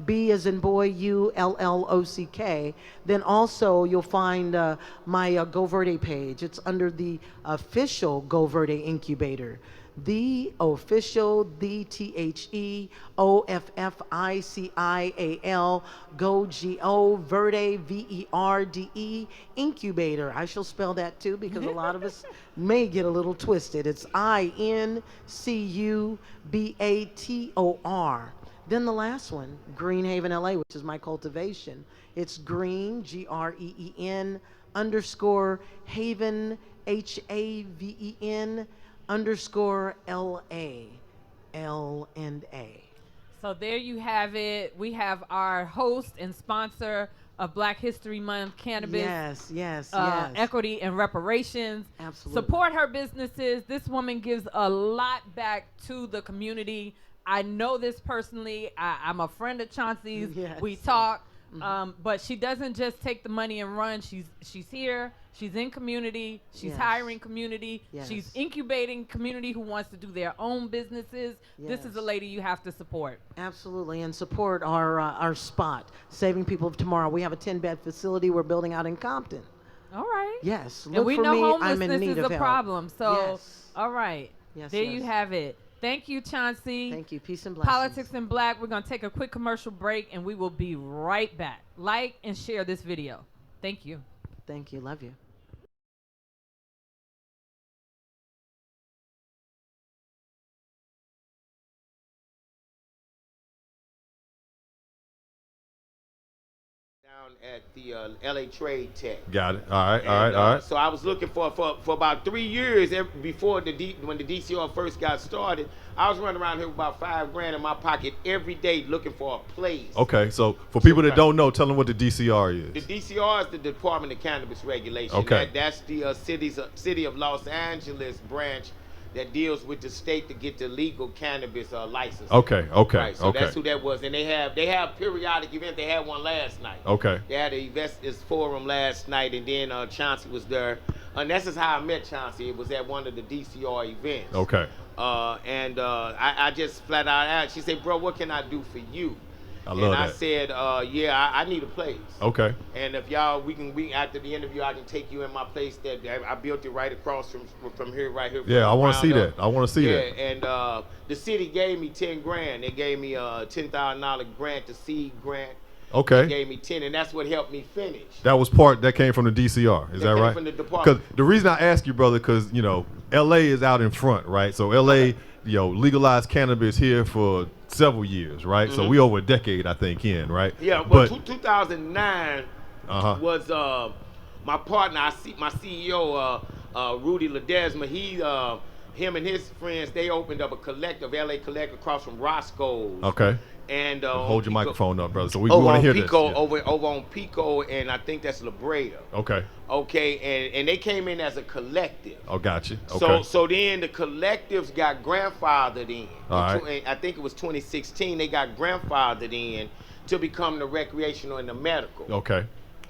B as in boy, ULLOCK. Then also you'll find my Go Verde page. It's under the official Go Verde Incubator. The official, TheOfficial, Go G-O, Verde, Verde, Incubator. I shall spell that too because a lot of us may get a little twisted. It's INCUBATOR. Then the last one, Greenhaven, LA, which is my cultivation. It's green, GREEN, underscore Haven, HAVEN, underscore LA, L&A. So there you have it. We have our host and sponsor of Black History Month Cannabis. Yes. Equity and Reparations. Absolutely. Support her businesses. This woman gives a lot back to the community. I know this personally. I'm a friend of Chauncey's. Yes. We talk. But she doesn't just take the money and run. She's here. She's in community. She's Yes. hiring community. Yes. She's incubating community who wants to do their own businesses. This is a Yes. lady you have to support. Absolutely, and support our spot, Saving People of Tomorrow. We have a 10-bed facility we're building out in Compton. All right. Yes, And look we for know me. I'm in homelessness need is of a help. problem. So, Yes. all right. Yes, There you yes. have it. Thank you, Chauncey. Thank you. Peace and blessings. Politics in Black. We're going to take a quick commercial break and we will be right back. Like and share this video. Thank you. Thank you. Love you. Down at the LA Trade Tech. Got it. All right. And, So I was looking for about 3 years before when the DCR first got started. I was running around here with about $5 in my pocket every day looking for a place. Okay. So for people that don't know, tell them what the DCR The is. DCR is the Department of Cannabis Regulation. Okay. That's the city of Los Angeles branch that deals with the state to get the legal cannabis license. Okay. Right, so that's who that was. And they have periodic events. They had one last night. Okay. They had an investors forum last night, and then Chauncey was there And that's just how I met Chauncey. It was at one of the DCR events. Okay. I just flat out asked. She said, "Bro, what can I do for you?" I love I that. said, "Yeah, I need a place." Okay. And if y'all, we after the interview, I can take you in my place that I built it right across from here, right here. Yeah, I want to see ground that. up. I want to see Yeah, that. and the city gave me $10,000. They gave me a $10,000 grant, the seed grant. They Okay. gave me 10, and that's what helped me finish. That came from the DCR. Is that came right? from the department. Because the reason I ask you, brother, because LA is out in front, right? So LA, legalized cannabis here for several years, right? So we over a decade, I think, in, right? Yeah, but 2009 was my partner, my CEO, Rudy Ledesma. Him and his friends, they opened up a collective, LA Collective, across from Roscoe's. okay. And Hold your microphone up, brother. So we over want to on hear Pico, this. over on Pico, and I think that's La Brea. Okay. Okay, and they came in as a collective. Oh, gotcha. Okay. So then the collectives got grandfathered in. All right. I think it was 2016. They got grandfathered in to become the recreational and the medical. Okay.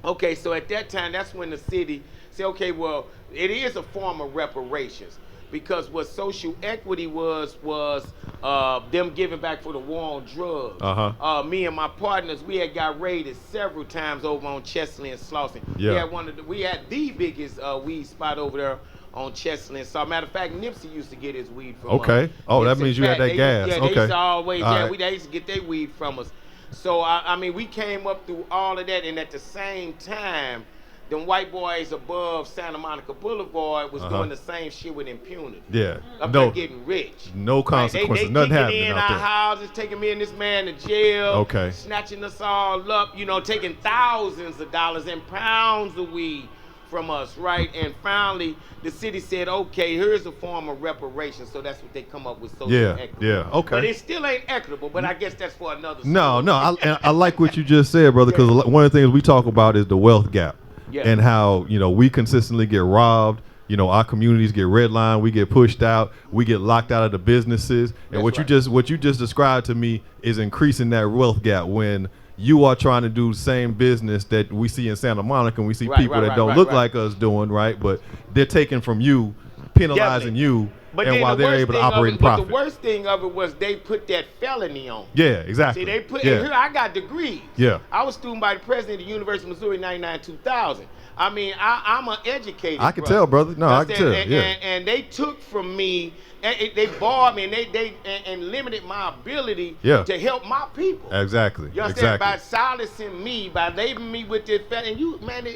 Okay, so at that time, that's when the city said, okay, well, it is a form of reparations. Because what social equity was them giving back for the war on drugs. Me and my partners, we had got raided several times over on Chesley and Slauson. Yeah. We had the biggest weed spot over there on Chesley and Slauson. Matter of fact, Nipsey used to get his weed from us. Okay. Oh, that Yes, means in you had fact, that gas. Yeah, Okay. they used to always, All yeah, right. they used to get their weed from us. So, I mean, we came up through all of that, and at the same time, them white boys above Santa Monica Boulevard was doing the same shit with impunity. Yeah. Up No. there getting rich. No consequences. They Nothing kicking happening in out our there. houses, taking me and this man to jail. Okay. Snatching us all up, taking thousands of dollars and pounds of weed from us, right? And finally, the city said, okay, here's a form of reparation. So that's what they come up with, social equity. Yeah. Okay. But it still ain't equitable, but I guess that's for another No, story. I like what you just said, brother, because one of the things we talk about is the wealth gap. Yeah. And how, we consistently get robbed. Our communities get redlined, we get pushed out, we get locked out of the businesses. And That's what you just described to me is increasing that wealth gap when you are trying to do the same business that we see in Santa Monica, and we see people that don't look like us doing, right? But they're taking from you, penalizing Definitely. you, But and then while the they're worst able to thing of operate it- in but profit. the worst thing of it was they put that felony on. Yeah, exactly. See, they put yeah. and here I got degrees. Yeah. I was student by the president of the University of Missouri 99-2000. I mean, I'm an educated I can brother. tell, brother. No, I can tell. And, Yeah. and they took from me, and they barred me, and limited my ability Yeah. to help my people. Exactly. You understand? Exactly. By silencing me, by labeling me with this felony. And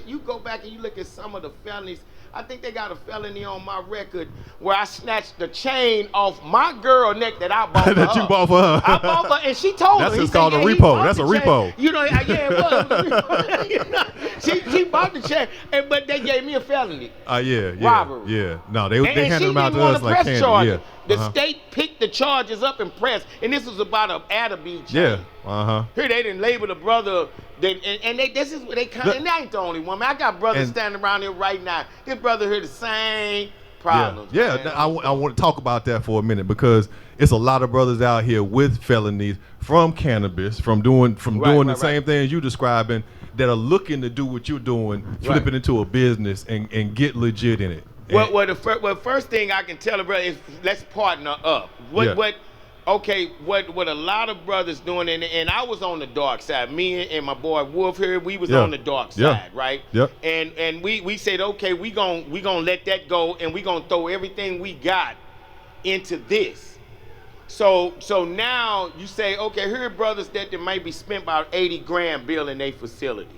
you go back and you look at some of the felonies. I think they got a felony on my record where I snatched the chain off my girl neck that I bought for That her. you bought for her. I bought her, and she told That's her. He just said, called a yeah, he repo. bought That's the a chain. repo. Yeah, it was. she bought the chain, but they gave me a felony. Yeah. Robbery. Yeah. No, they And handed she them out didn't to want us to like press candy. charges. Yeah. The state picked the charges up and pressed, and this was about a Adderby chain. Yeah. Here they didn't label the brother. This is what they kind. And I ain't the only one. Man, I got brothers And- standing around here right now. His brother here the same problems. Yeah, man. I want to talk about that for a minute because it's a lot of brothers out here with felonies from cannabis, from doing the same things you describing, that are looking to do what you're doing, flip it into a business and get legit in it. Well, the first thing I can tell a brother is let's partner up. What a lot of brothers doing, and I was on the dark side. Me and my boy Wolf here, we was on the dark side, right? Yep. And we said, okay, we gon' let that go, and we gonna throw everything we got into this. So now you say, okay, here are brothers that might be spent about 80 grand building their facility.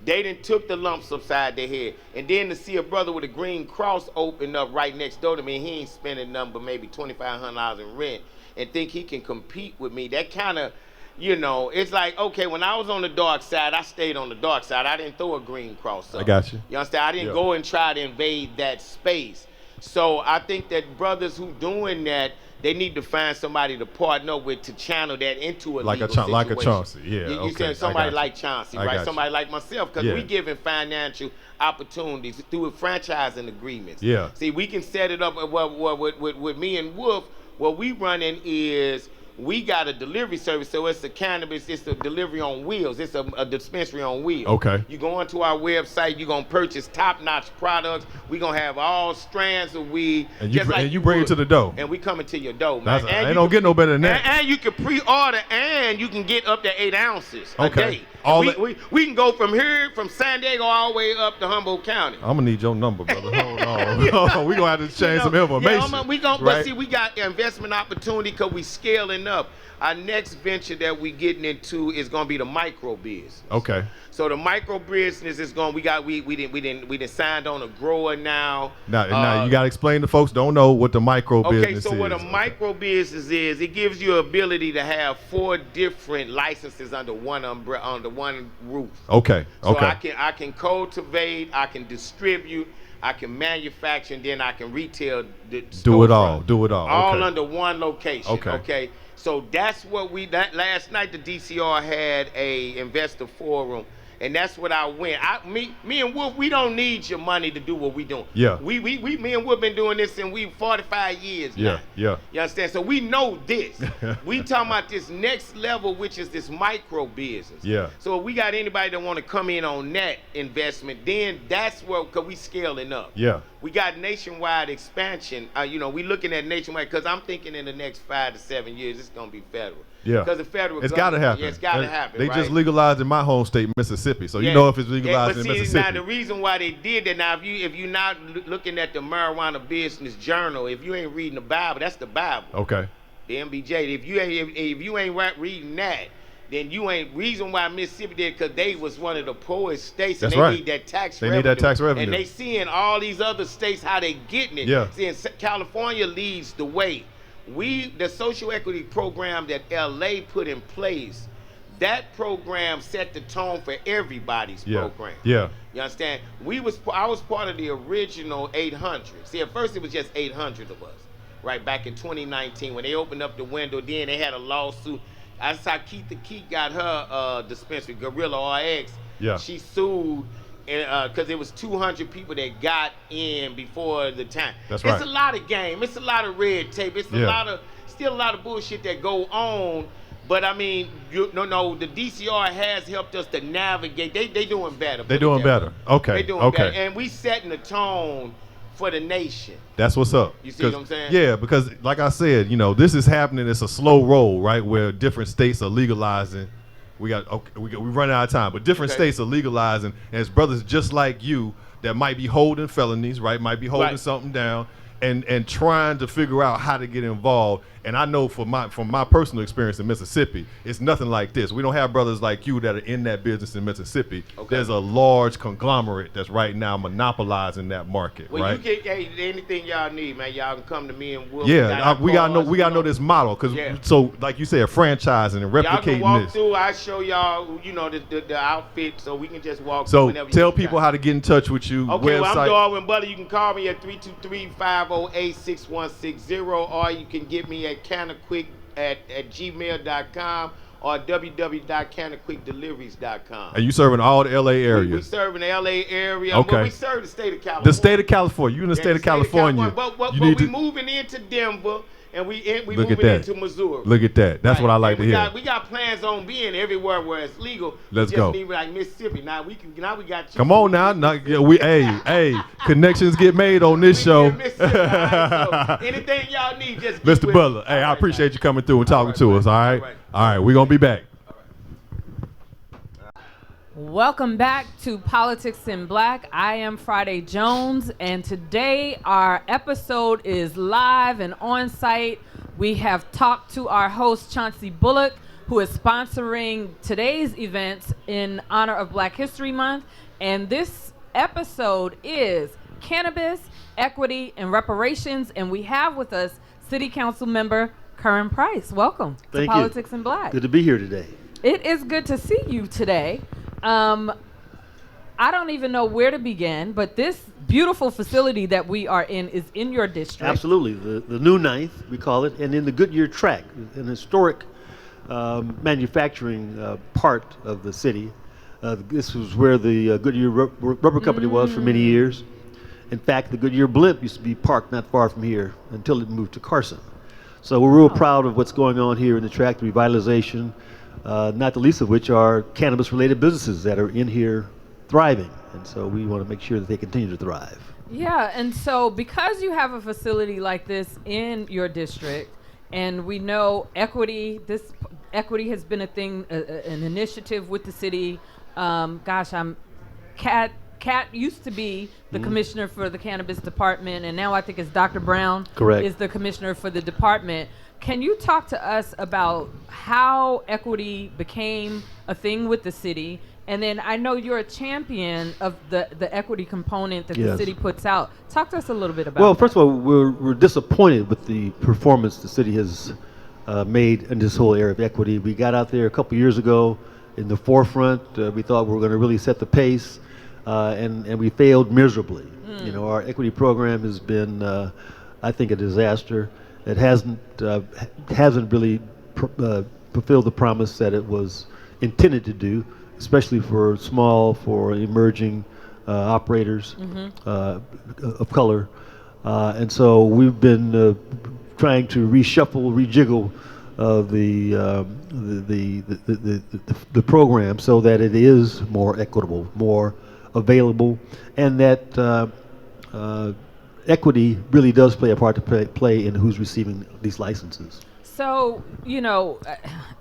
They done took the lumps upside their head. And then to see a brother with a green cross open up right next door to me, he ain't spending nothing but maybe $2,500 in rent, and think he can compete with me. That kind of, it's like, okay, when I was on the dark side, I stayed on the dark side. I didn't throw a green cross up. I got you. You understand? I didn't go and try to invade that space. So I think that brothers who doing that, they need to find somebody to partner with to channel that into a Like a legal like a situation. Chauncey, yeah. You okay. said somebody I got you. like Chauncey, I got right? you. Somebody like myself, because Yeah. we giving financial opportunities through franchising agreements. Yeah. See, we can set it up with me and Wolf. What we running is we got a delivery service, so it's a cannabis, it's a delivery on wheels, it's a dispensary on wheels. Okay. You go onto our website, you're gonna purchase top-notch products. We're gonna have all strands of weed. And you, just like you bring it to the door. And we coming to your door, man. That's, And I you don't get no better than that. And you can pre-order, and you can get up to 8 ounces Okay. a day. All We can go from here, from San Diego, all the way up to Humboldt County. I'm gonna need your number, brother. Hold on. We gonna have to change some information. But right? see, we got investment opportunity because we scaling up. Our next venture that we getting into is gonna be the micro business. Okay. So the micro business is going. We didn't signed on a grower now. Now you gotta explain to folks don't know what the micro business is. Okay, so what a micro business is, it gives you ability to have 4 different licenses under one umbrella, under one roof. Okay. So Okay. I can cultivate, I can distribute, I can manufacture, and then I can retail. Do it all. All Okay. under one location. Okay. So that's what last night the DCR had a investor forum, and that's what I went. Me and Wolf, we don't need your money to do what we doing. Yeah. Me and Wolf been doing this since we 45 years now. Yeah. You understand? So we know this. We talking about this next level, which is this micro business. Yeah. So if we got anybody that want to come in on that investment, then that's where, because we scaling up. Yeah. We got nationwide expansion. We looking at nationwide because I'm thinking in the next 5 to 7 years it's gonna be federal. Yeah. Because the federal It's got to happen. Yeah, it's got to happen. They right? just legalized in my home state, Mississippi. So you know if it's legalized in Mississippi. Now the reason why they did that, now if you're not looking at the Marijuana Business Journal, if you ain't reading the Bible, that's the Bible. Okay. The MBJ. If you ain't reading that, then you ain't. Reason why Mississippi did, because they was one of the poorest states, and That's they right. need that tax They revenue. need that tax revenue. And they seeing all these other states how they getting it. Yeah. Seeing California leads the way. The social equity program that LA put in place, that program set the tone for everybody's program. Yeah. You understand? I was part of the original 800. See, at first it was just 800 of us, right? Back in 2019 when they opened up the window, then they had a lawsuit. That's how Keith got her dispensary, Gorilla RX. Yeah. She sued because it was 200 people that got in before the time. That's right. It's a lot of game. It's a lot of red tape. It's still a lot of bullshit that go on. But I mean, the DCR has helped us to navigate. They doing better. They doing better. Okay. They doing better, and we setting the tone for the nation. That's what's up. You see what I'm saying? Yeah, because like I said, this is happening. It's a slow roll, right? Where different states are legalizing. We run out of time, but different states are legalizing, and it's brothers just like you that might be holding felonies, right? Might be holding something down, and trying to figure out how to get involved. And I know from my personal experience in Mississippi, it's nothing like this. We don't have brothers like you that are in that business in Mississippi. Okay. There's a large conglomerate that's right now monopolizing that market. Well, right? you can, anything y'all need, man, y'all can come to me and we'll. We gotta know this model, because so like you said, franchising and replicating y'all can walk this. through. I show y'all, the outfit, so we can just walk. So through tell people how to get in touch with you. Okay, website. well, I'm Darwin Butler. You can call me at 323-508-6160, or you can get me at Cannaquick at gmail.com or www.cannaquickdeliveries.com. And you serving all the LA area? We serving the LA area. Okay. But we serve the state of California. The state of California. You in the state of California. But we moving into Denver, and we moving into Missouri. Look at that. That's what I like to hear. We got plans on being everywhere where it's legal. Let's we go. Need like Mississippi. Now we got you. Come on now. Hey, connections get made on this show. Right, so anything y'all need, just Mr. Butler. Hey, I appreciate you coming through and talking to us. All right. All right. We're gonna be back. Welcome back to Politics in Black. I am Friday Jones, and today our episode is live and on site. We have talked to our host, Chauncey Bullock, who is sponsoring today's events in honor of Black History Month. And this episode is Cannabis, Equity, and Reparations. And we have with us City Council member Curran Price. Welcome to Politics in Black. Good to be here today. It is good to see you today. I don't even know where to begin, but this beautiful facility that we are in is in your district. Absolutely. The new Ninth, we call it, and in the Goodyear track, an historic manufacturing part of the city. This was where the Goodyear Rubber Company was for many years. In fact, the Goodyear blimp used to be parked not far from here until it moved to Carson. So we're real proud of what's going on here in the tract revitalization, not the least of which are cannabis-related businesses that are in here thriving. And so we want to make sure that they continue to thrive. Yeah, and so because you have a facility like this in your district, and we know equity has been a thing, an initiative with the city. Kat used to be the commissioner for the cannabis department, and now I think it's Dr. Brown Correct. is the commissioner for the department. Can you talk to us about how equity became a thing with the city? And then I know you're a champion of the equity component that the Yes. city puts out. Talk to us a little bit about Well, that. first of all, we're disappointed with the performance the city has made in this whole area of equity. We got out there a couple years ago in the forefront. We thought we were going to really set the pace, and we failed miserably. You know, our equity program has been, I think, a disaster. It hasn't really fulfilled the promise that it was intended to do, especially for emerging operators of color. And so we've been trying to rejiggle the program so that it is more equitable, more available, and that equity really does play a part to play in who's receiving these licenses. So, you know,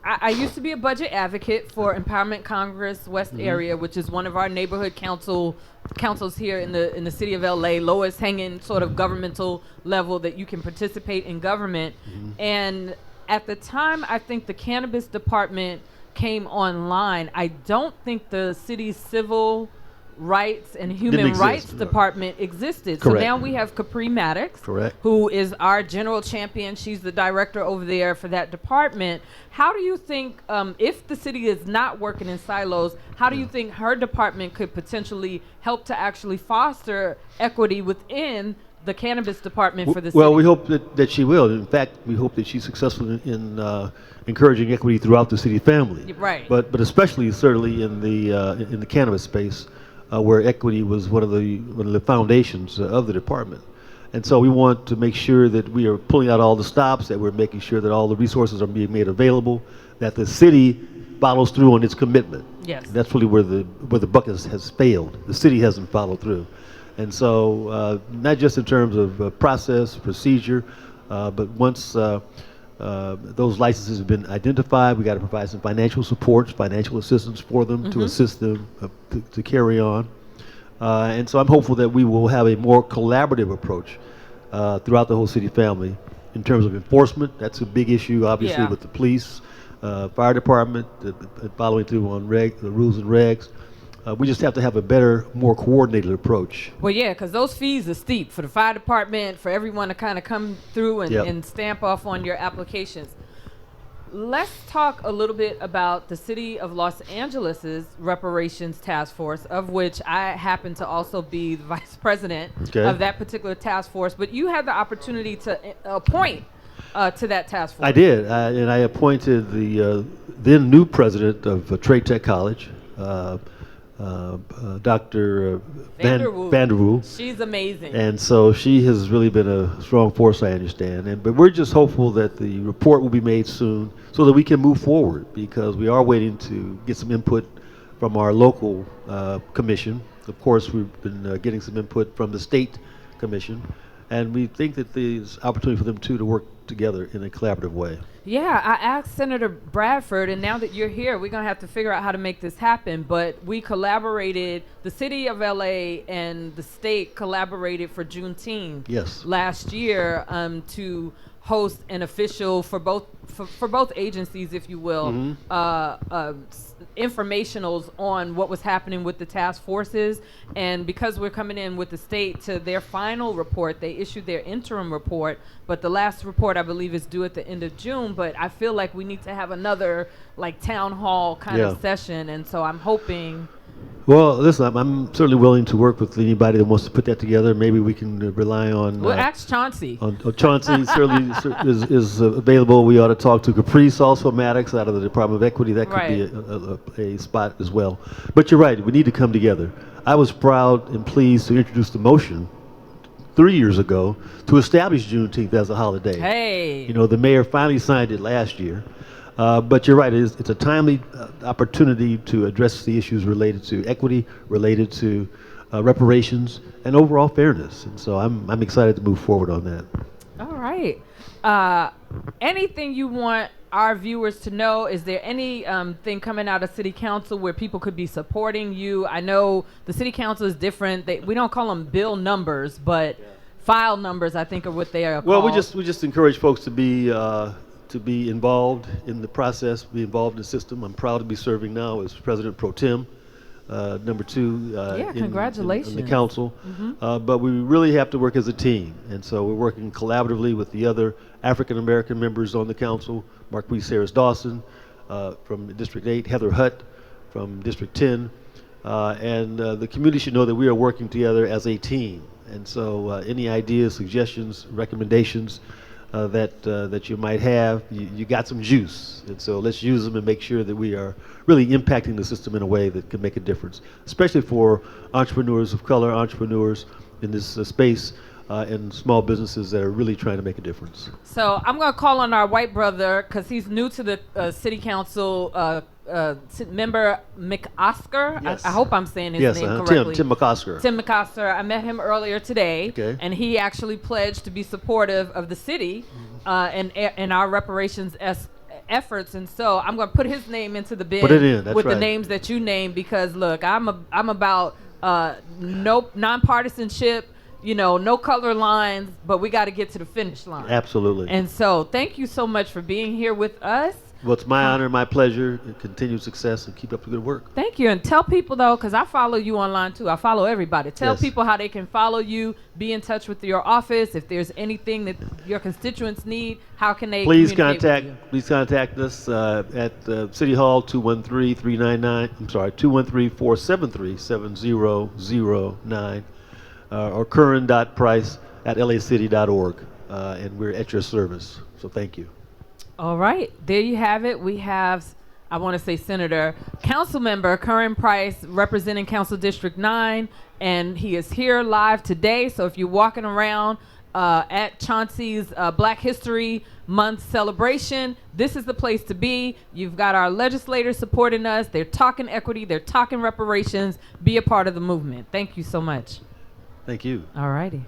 I used to be a budget advocate for Empowerment Congress West area, which is one of our neighborhood councils here in the city of LA, lowest hanging sort of governmental level that you can participate in government. And at the time, I think the cannabis department came online. I don't think the city's civil rights and human exist, rights no. department existed. Correct. So now we have Capri Maddox, Correct. who is our general champion. She's the director over there for that department. How do you think, if the city is not working in silos, how do you think her department could potentially help to actually foster equity within the cannabis department for the city? Well, we hope that she will. In fact, we hope that she's successful in encouraging equity throughout the city family. Right. But especially certainly in the cannabis space, where equity was one of the foundations of the department. And so we want to make sure that we are pulling out all the stops, that we're making sure that all the resources are being made available, that the city follows through on its commitment. Yes. That's really where the buck has failed. The city hasn't followed through. And so not just in terms of process, procedure, but once those licenses have been identified, we got to provide some financial support, financial assistance for them to assist them to carry on. And so I'm hopeful that we will have a more collaborative approach throughout the whole city family in terms of enforcement. That's a big issue, obviously, Yeah. with the police, fire department, following through on the rules and regs. We just have to have a better, more coordinated approach. Well, yeah, because those fees are steep for the fire department, for everyone to kind of come through and stamp off on your applications. Let's talk a little bit about the City of Los Angeles's Reparations Task Force, of which I happen to also be the vice president of that particular task force. But you had the opportunity to appoint to that task force. I did, and I appointed the then new president of Trade Tech College, Dr. Vanderwoo. She's amazing. And so she has really been a strong force, I understand. But we're just hopeful that the report will be made soon so that we can move forward, because we are waiting to get some input from our local commission. Of course, we've been getting some input from the state commission, and we think that there's opportunity for them too to work together in a collaborative way. Yeah, I asked Senator Bradford, and now that you're here, we're going to have to figure out how to make this happen. But we collaborated, the city of LA and the state collaborated for Juneteenth last year to host an official for both agencies, if you will, informationals on what was happening with the task forces. And because we're coming in with the state to their final report, they issued their interim report, but the last report I believe is due at the end of June. But I feel like we need to have another like town hall kind of session, and so I'm hoping. Well, listen, I'm certainly willing to work with anybody that wants to put that together. Maybe we can rely on. Well, ask Chauncey. Chauncey certainly is available. We ought to talk to Caprice, also Maddox, out of the Department of Equity. That could be a spot as well. But you're right. We need to come together. I was proud and pleased to introduce the motion 3 years ago to establish Juneteenth as a holiday. Hey. You know, the mayor finally signed it last year. But you're right, it's a timely opportunity to address the issues related to equity, related to reparations, and overall fairness. And so I'm excited to move forward on that. All right. Anything you want our viewers to know? Is there any thing coming out of City Council where people could be supporting you? I know the City Council is different. We don't call them bill numbers, but file numbers, I think, are what they are called. Well, we just encourage folks to be involved in the process, be involved in the system. I'm proud to be serving now as President Pro Tem, number 2 congratulations. in the council. But we really have to work as a team, and so we're working collaboratively with the other African American members on the council, Marquise Harris Dawson from District 8, Heather Hutt from District 10, and the community should know that we are working together as a team. And so any ideas, suggestions, recommendations that you might have, you got some juice. And so let's use them and make sure that we are really impacting the system in a way that can make a difference, especially for entrepreneurs of color, entrepreneurs in this space, and small businesses that are really trying to make a difference. So I'm going to call on our white brother because he's new to the City Council member McOscar. Yes. I hope I'm saying his name correctly. Tim McOscar. Tim McOscar. I met him earlier today, and he actually pledged to be supportive of the city and our reparations efforts. And so I'm going to put his name into the bin Put it in, that's with right. the names that you named because look, I'm about no nonpartisanship. You know, no color lines, but we got to get to the finish line. Absolutely. And so thank you so much for being here with us. Well, it's my honor, my pleasure, and continued success, and keep up the good work. Thank you. And tell people, though, because I follow you online, too. I follow everybody. Tell people how they can follow you, be in touch with your office. If there's anything that your constituents need, how can they Please communicate with you? Please contact us at City Hall, 213-473-7009, or curran.price@lacity.org, and we're at your service. So thank you. All right. There you have it. We have, I want to say Senator, Council Member Curran Price representing Council District 9, and he is here live today. So if you're walking around at Chauncey's Black History Month celebration, this is the place to be. You've got our legislators supporting us. They're talking equity. They're talking reparations. Be a part of the movement. Thank you so much. Thank you. All righty.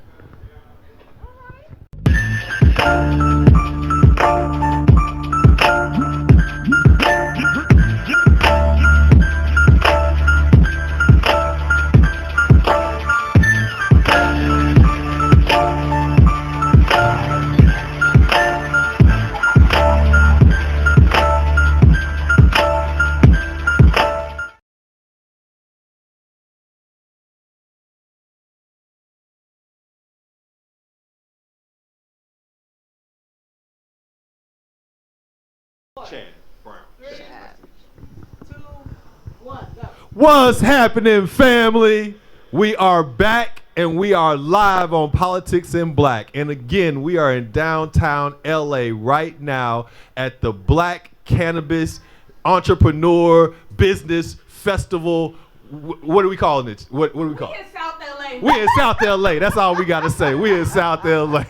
What's happening, family? We are back and we are live on Politics in Black. And again, we are in downtown LA right now at the Black Cannabis Entrepreneur Business Festival. What are we calling it? What do we call it? In South LA. We in South LA. That's all we got to say. We in South LA.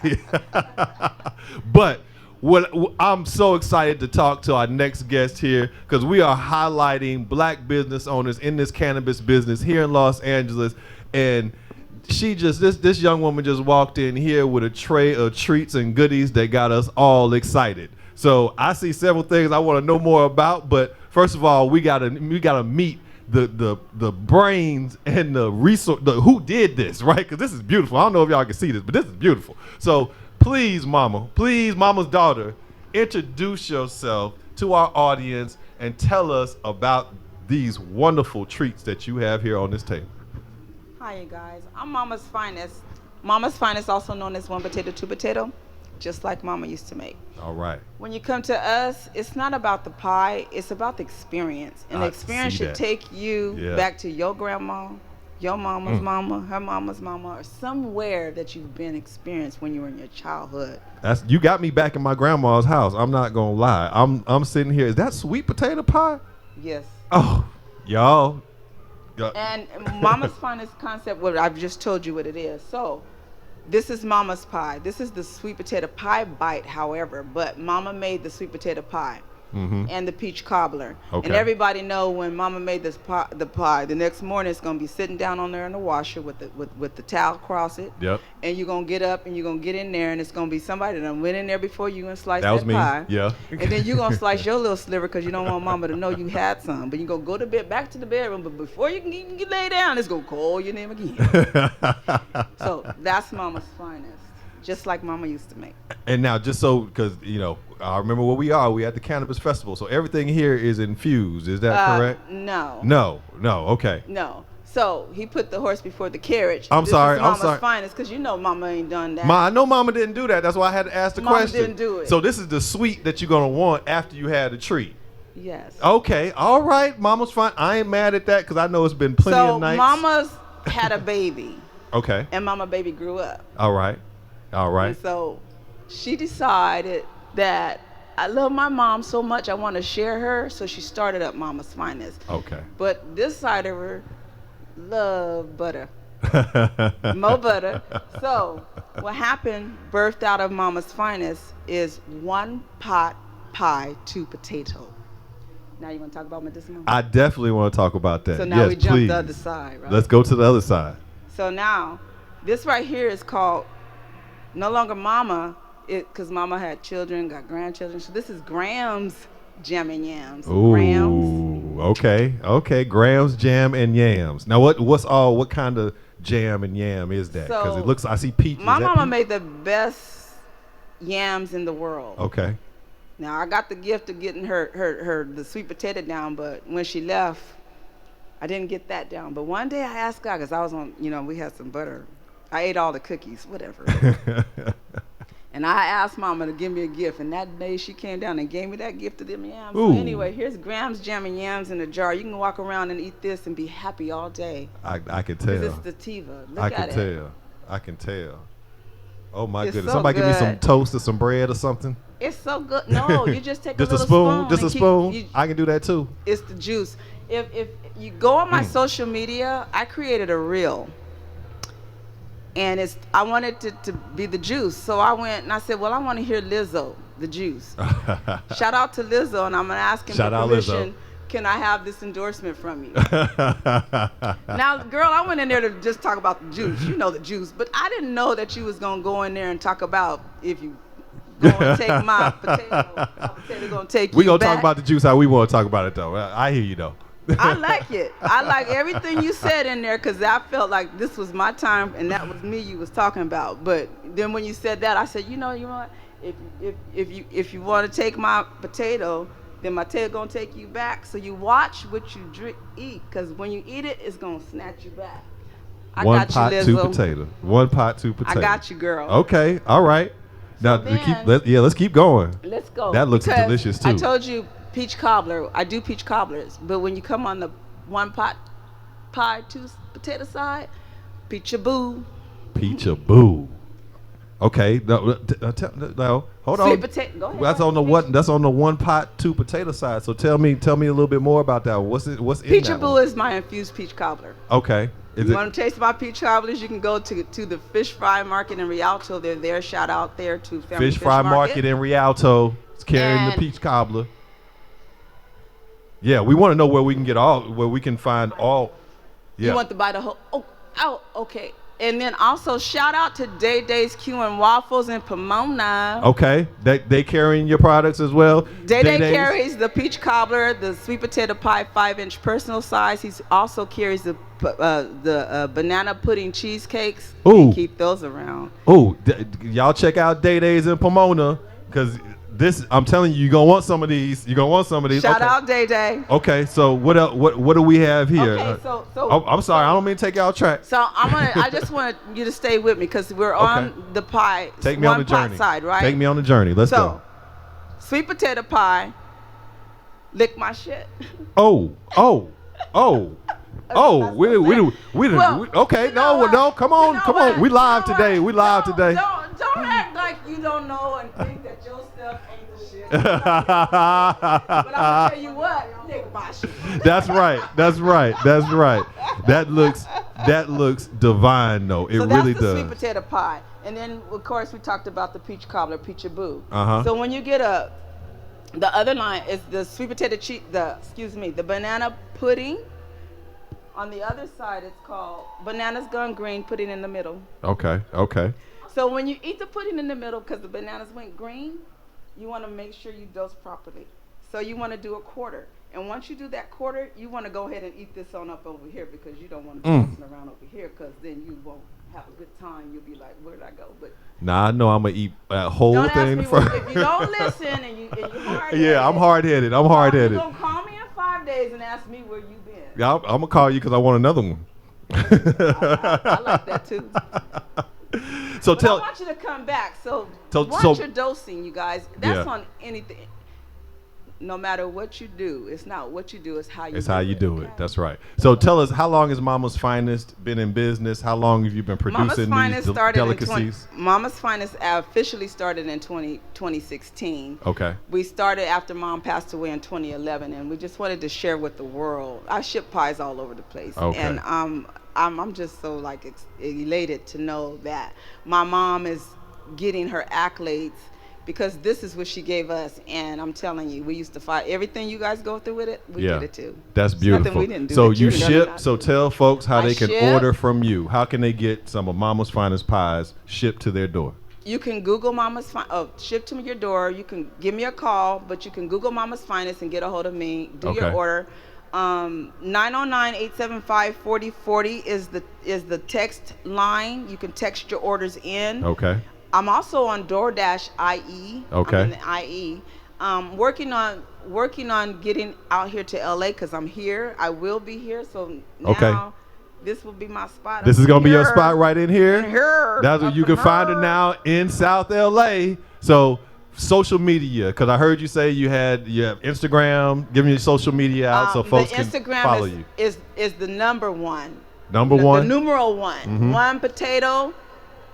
But I'm so excited to talk to our next guest here because we are highlighting black business owners in this cannabis business here in Los Angeles. And this young woman just walked in here with a tray of treats and goodies that got us all excited. So I see several things I want to know more about, but first of all, we gotta meet the brains and the resource, who did this, right? Because this is beautiful. I don't know if y'all can see this, but this is beautiful. So please, mama's daughter, introduce yourself to our audience and tell us about these wonderful treats that you have here on this table. Hi, you guys. I'm Mama's Finest. Mama's Finest, also known as one potato, two potato, just like Mama used to make. All right. When you come to us, it's not about the pie, it's about the experience. And the experience should take you back to your grandma, your mama's mama, her mama's mama, or somewhere that you've been experienced when you were in your childhood. You got me back in my grandma's house. I'm not gonna lie. I'm sitting here. Is that sweet potato pie? Yes. Oh, y'all. And Mama's Finest concept, what I've just told you what it is. So This is Mama's pie. This is the sweet potato pie bite, however, but Mama made the sweet potato pie. And the peach cobbler. Okay. And everybody know when Mama made the pie, the next morning it's gonna be sitting down on there in the washer with the towel across it. Yep. And you're gonna get up and you're gonna get in there and it's gonna be somebody that went in there before you and sliced That was me. pie. Yeah. And then you're gonna slice your little sliver because you don't want Mama to know you had some. But you gonna go to bed, back to the bedroom. But before you can even get lay down, it's gonna call your name again. So that's Mama's finest, just like Mama used to make. And now, just so, because, you know, I remember where we are. We at the Cannabis Festival. So everything here is infused. Is that correct? No. No. Okay. No. So he put the horse before the carriage. I'm This sorry. is I'm Mama's sorry. finest, because you know Mama ain't done that. I know Mama didn't do that. That's why I had to ask the Mama question. didn't do it. So this is the sweet that you're going to want after you had the treat. Yes. Okay. All right. Mama's fine. I ain't mad at that because I know it's been plenty of nights. Mama's had a baby. Okay. And Mama baby grew up. All right. And so she decided that I love my mom so much I want to share her, so she started up Mama's Finest. Okay. But this side of her love butter. More butter. So what happened, birthed out of Mama's Finest, is one pot pie, two potato. Now you want to talk about medicinal? I definitely want to talk about that. So now yes, we jump please. the other side, right? Let's go to the other side. So now, this right here is called no longer Mama, because Mama had children, got grandchildren. So this is Graham's Jam and Yams. Ooh, Graham's. okay. Grams, jam, and yams. Now, what kind of jam and yam is that? Because So, it looks, I see peach. My Is that mama peach? made the best yams in the world. Okay. Now I got the gift of getting her the sweet potato down, but when she left, I didn't get that down. But one day I asked God, because I was on, we had some butter. I ate all the cookies, whatever. And I asked Mama to give me a gift, and that day she came down and gave me that gift of them yams. Ooh. So anyway, here's Graham's Jam and Yams in a jar. You can walk around and eat this and be happy all day. I can tell. This is sativa. Look I at can it. tell. I can tell. Oh my It's goodness! so Somebody give me some good. toast or some bread or something. It's so good. No, you just take Just a a little spoon. Just a and keep- spoon. I can do that too. It's the juice. If you go on my social media, I created a reel. And I wanted it to be the juice. So I went and I said, well, I want to hear Lizzo, the juice. Shout out to Lizzo, and I'm going to ask him Shout for out permission. Lizzo. Can I have this endorsement from you? Now, girl, I went in there to just talk about the juice. You know the juice. But I didn't know that you was going to go in there and talk about if you go and take my potato, my potato going to take We're you going to talk back. about the juice how we want to talk about it, though. I hear you, though. I like it. I like everything you said in there, because I felt like this was my time and that was me you was talking about. But then when you said that, I said, you know what? If you want to take my potato, then my potato gonna take you back. So you watch what you eat, because when you eat it, it's gonna snatch you back. I One got pot, you, two Lizzo. potato. One pot, two potato. I got you, girl. Okay, all right. Now then- let's keep going. Let's go. That looks Because delicious too. I told you peach cobbler. I do peach cobblers, but when you come on the one pot pie, two potato side, peach-a-boo. Peach-a-boo. Okay, no, hold on. Sweet potato. Go ahead. That's on the what? That's on the one pot, two potato side. So tell me a little bit more about that. What's in that Peach-a-boo one? is my infused peach cobbler. Okay. You want to taste my peach cobblers? You can go to the Fish Fry Market in Rialto. They're there. Shout out there to Family Fish Fry Market in Rialto? It's carrying the And- peach cobbler. Yeah, we want to know where we can find all. Yeah. You want to buy the whole? Oh, okay. And then also shout out to Day Day's Q and Waffles in Pomona. Okay, they carrying your products as well. Day Day Day-Days? carries the peach cobbler, the sweet potato pie 5-inch personal size. He also carries the banana pudding cheesecakes. Ooh. And keep those around. Oh, y'all check out Day Days in Pomona, because I'm telling you, you're gonna want some of these. You're gonna want some of these. Shout Okay. out Day Day. Okay, so what else? What do we have here? Okay, so I'm sorry, I don't mean to take y'all track. So I just want you to stay with me, because we're on the pie. Take me on one the journey. pot side, right? Take me on the journey. Let's so, go. Sweet potato pie. Lick my shit. Oh. Okay, no, come on. We live today. Don't act like you don't know and think that your stuff ain't the shit. But I'm gonna tell you what, lick my shit. That's right. That looks That looks divine, though. It So that's really the does. sweet potato pie. And then, of course, we talked about the peach cobbler, peachaboo. Uh-huh. So when you get the other line is the sweet potato the banana pudding. On the other side, it's called bananas gone green, pudding in the middle. Okay. So when you eat the pudding in the middle, because the bananas went green, you want to make sure you dose properly. So you want to do a quarter. And once you do that quarter, you want to go ahead and eat this on up over here, because you don't want to be messing around over here, because then you won't have a good time. You'll be like, where did I go? But Nah, I know I'm gonna eat that whole don't thing. ask me if you don't listen and you're hard-headed. Yeah, I'm hard-headed. You're going to call me in 5 days and ask me where you been. Yeah, I'm gonna call you because I want another one. I like that too. So But I want you to come back. So once you're dosing, you guys, that's on anything. No matter what you do, it's not what you do, it's how you do it. It's how you do it. That's right. So tell us, how long has Mama's Finest been in business? How long have you been producing these delicacies? Mama's Finest officially started in 2016. Okay. We started after Mom passed away in 2011, and we just wanted to share with the world. I ship pies all over the place. Okay. And I'm just so elated to know that my mom is getting her accolades, because this is what she gave us. And I'm telling you, we used to fight everything you guys go through with it. We did it too. That's beautiful. Nothing we didn't do. So you ship. So tell folks how they can ship. order from you. How can they get some of Mama's Finest pies shipped to their door? You can Google Mama's ship to your door. You can give me a call, but you can Google Mama's Finest and get a hold of me. Do your order. 909-875-4040 is the text line. You can text your orders in. Okay. I'm also on DoorDash IE. Okay. I'm in the IE. Working on getting out here to LA, because I'm here. I will be here. So now this will be my spot. This is gonna be your spot right in here. In here. That's what you can find her now in South LA. So social media, because I heard you say you have Instagram. Give me your social media out so folks can follow you. Is the number one. Number one. The numeral one. Mm-hmm. 1 potato,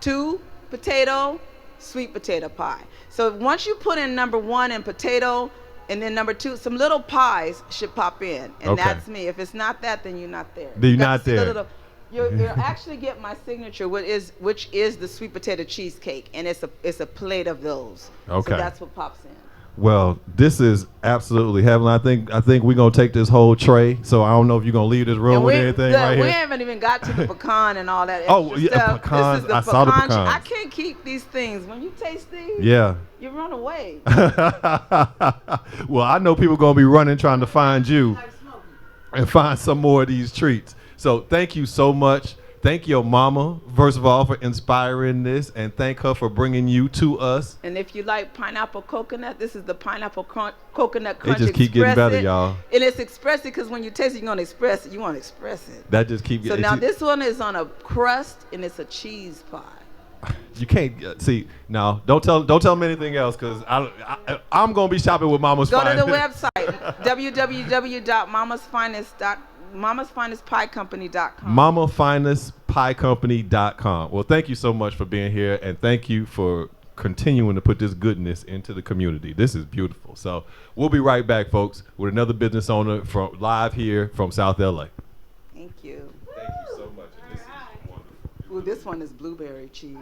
2 potato, sweet potato pie. So once you put in number 1 and potato, and then number 2, some little pies should pop in, and that's me. If it's not that, then you're not there. Then you're not there. You'll actually get my signature, which is the sweet potato cheesecake, and it's a plate of those. Okay. So that's what pops in. Well, this is absolutely heavenly. I think we're gonna take this whole tray. So I don't know if you're gonna leave this room with anything right here. We haven't even got to the pecan and all that. Oh, extra stuff. pecans. This is the I saw the pecans. I can't keep these things. When you taste these, you run away. Well, I know people gonna be running trying to find you and find some more of these treats. So thank you so much. Thank your mama, first of all, for inspiring this, and thank her for bringing you to us. And if you like pineapple coconut, this is the pineapple coconut crunch. It just keep getting better, y'all. And it's express it, because when you taste it, you're gonna express it. You want to express it. That just keep getting. So now this one is on a crust, and it's a cheese pie. You can't see now. Don't tell them anything else, because I'm gonna be shopping with Mama's Finest. Go to the website www.mamasfinestpiecompany.com. MamaFinestPieCompany.com. Well, thank you so much for being here, and thank you for continuing to put this goodness into the community. This is beautiful. So we'll be right back, folks, with another business owner from live here from South LA. Thank you. Thank you so much. And this is wonderful. Ooh, this one is blueberry cheese.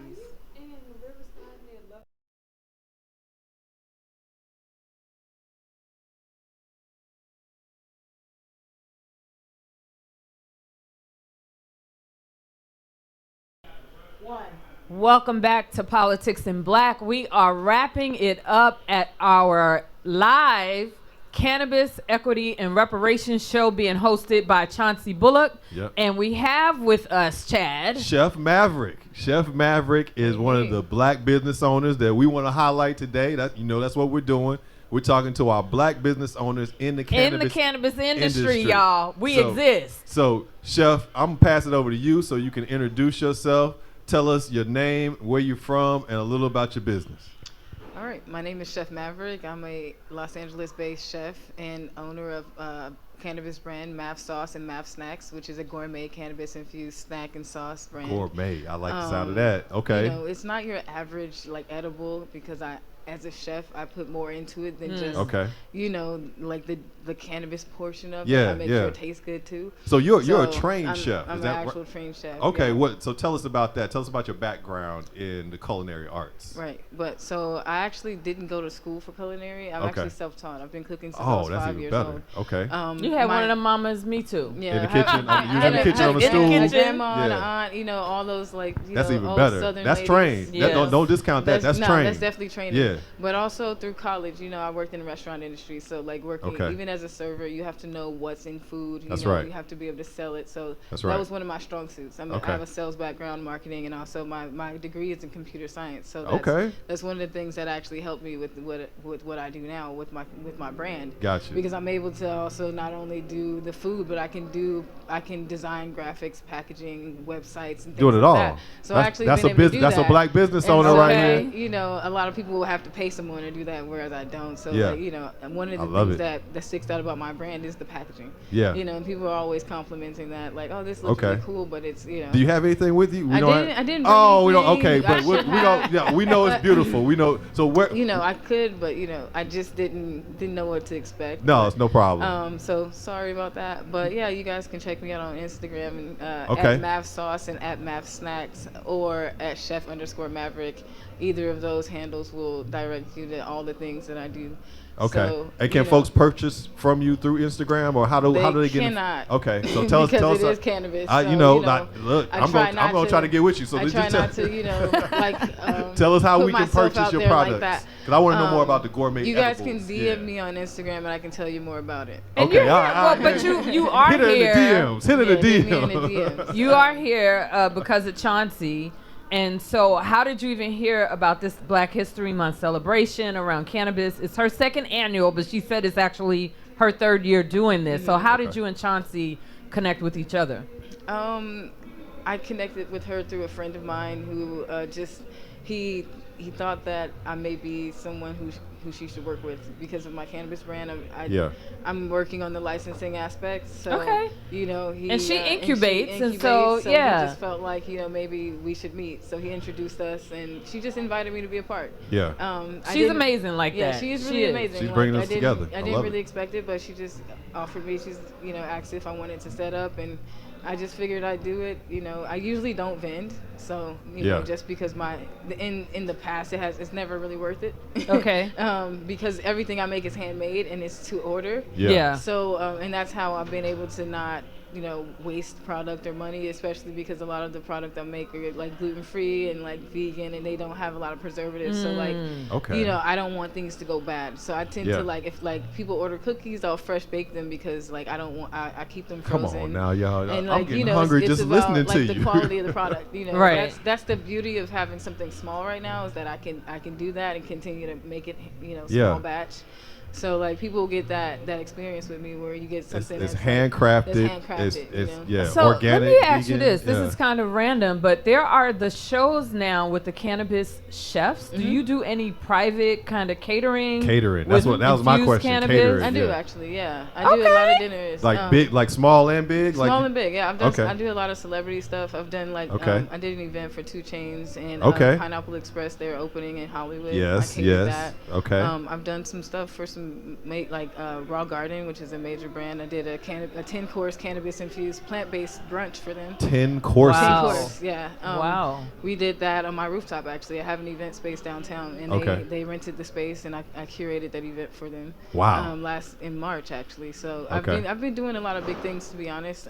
Welcome back to Politics in Black. We are wrapping it up at our live Cannabis, Equity, and Reparations show being hosted by Chauncey Bullock. Yep. And we have with us, Chad, Chef Maverick. Chef Maverick is one of the black business owners that we want to highlight today. That's what we're doing. We're talking to our black business owners in the cannabis industry, y'all. We exist. So, Chef, I'm going to pass it over to you so you can introduce yourself. Tell us your name, where you're from, and a little about your business. All right, my name is Chef Maverick. I'm a Los Angeles-based chef and owner of cannabis brand Mav Sauce and Mav Snacks, which is a gourmet cannabis-infused snack and sauce brand. Gourmet, I like the sound of that. Okay. You know, it's not your average edible, because as a chef, I put more into it than just, like the cannabis portion of it. I make sure it tastes good too. So you're a trained chef. I'm an actual trained chef. Okay, what? So tell us about that. Tell us about your background in the culinary arts. Right, but so I actually didn't go to school for culinary. I'm actually self-taught. I've been cooking since I was 5 years old. Okay. You had one of them mamas, me too. Yeah, in the kitchen. You was in the kitchen on the stool. My grandma, the aunt, all those that's even old better. Southern That's ladies. trained. Yes. Don't discount that. That's trained. That's definitely training. Yeah. But also through college, I worked in the restaurant industry, so like working even as a server, you have to know what's in food. That's right. You have to be able to sell it. So that was one of my strong suits. I have a sales background, marketing, and also my degree is in computer science. So that's one of the things that actually helped me with what I do now with my brand. Gotcha. Because I'm able to also not only do the food, but I can design graphics, packaging, websites, and things doing it like all. that. So I actually been able to do that's that. a black business owner right here. A lot of people will have to pay someone to do that, whereas I don't. So one of the things that sticks out about my brand is the packaging. Yeah. And people are always complimenting that, like, oh, this looks really cool, but it's Do you have anything with you? I didn't. Oh, we don't. Okay, but we don't. Yeah, we know it's beautiful. We know. So where? I could, but I just didn't know what to expect. No, it's no problem. So sorry about that, but yeah, you guys can check me out on Instagram and at Mav Sauce and at Mav Snacks or at Chef_Maverick. Either of those handles will direct you to all the things that I do. Okay. So, and can folks purchase from you through Instagram, or how do they get? Cannot. Okay, so tell us. Because it is cannabis. Look, I'm gonna try to get with you. So I try not to, tell us how we can purchase your products. Because I want to know more about the gourmet. You guys can DM me on Instagram, and I can tell you more about it. And okay, but you are here. Hit it in the DMs. You are here because of Chauncey. And so how did you even hear about this Black History Month celebration around cannabis? It's her second annual, but she said it's actually her third year doing this. So how did you and Chauncey connect with each other? I connected with her through a friend of mine who he thought that I may be someone who she should work with because of my cannabis brand. I'm working on the licensing aspect. So, and she incubates, and so he just felt like, maybe we should meet. So he introduced us, and she just invited me to be a part. Yeah. She's amazing like that. Yeah, she is really amazing. She's bringing us together. I didn't really expect it, but she just offered me. She's, asked if I wanted to set up, and I just figured I'd do it. I usually don't vend, so just because in the past it's never really worth it. Okay. Because everything I make is handmade and it's to order. Yeah. So and that's how I've been able to not waste product or money, especially because a lot of the product I make are like gluten free and like vegan, and they don't have a lot of preservatives. So like, I don't want things to go bad. So I tend to if people order cookies, I'll fresh bake them because like I keep them frozen. Come on now, y'all. And I'm getting hungry just listening to you. The quality of the product, right. That's the beauty of having something small right now, is that I can do that and continue to make it small batch. So like people get that experience with me where you get something it's handcrafted. It's so organic. Let me ask vegan, you this. This is kind of random, but there are the shows now with the cannabis chefs. Do you do any private kind of catering? That was my question. Cannabis? Catering. I do actually, yeah. I do a lot of dinners. Like big, like small and big. Small and big, yeah. I do a lot of celebrity stuff. I've done I did an event for 2 Chainz and Pineapple Express. They're opening in Hollywood. Yes. That. Okay. I've done some stuff for some Raw Garden, which is a major brand. I did a 10-course cannabis infused plant-based brunch for them. 10 courses. Wow. 10 course, yeah. Wow. We did that on my rooftop actually. I have an event space downtown, and they rented the space, and I curated that event for them. Wow. In March actually. So I've been doing a lot of big things, to be honest.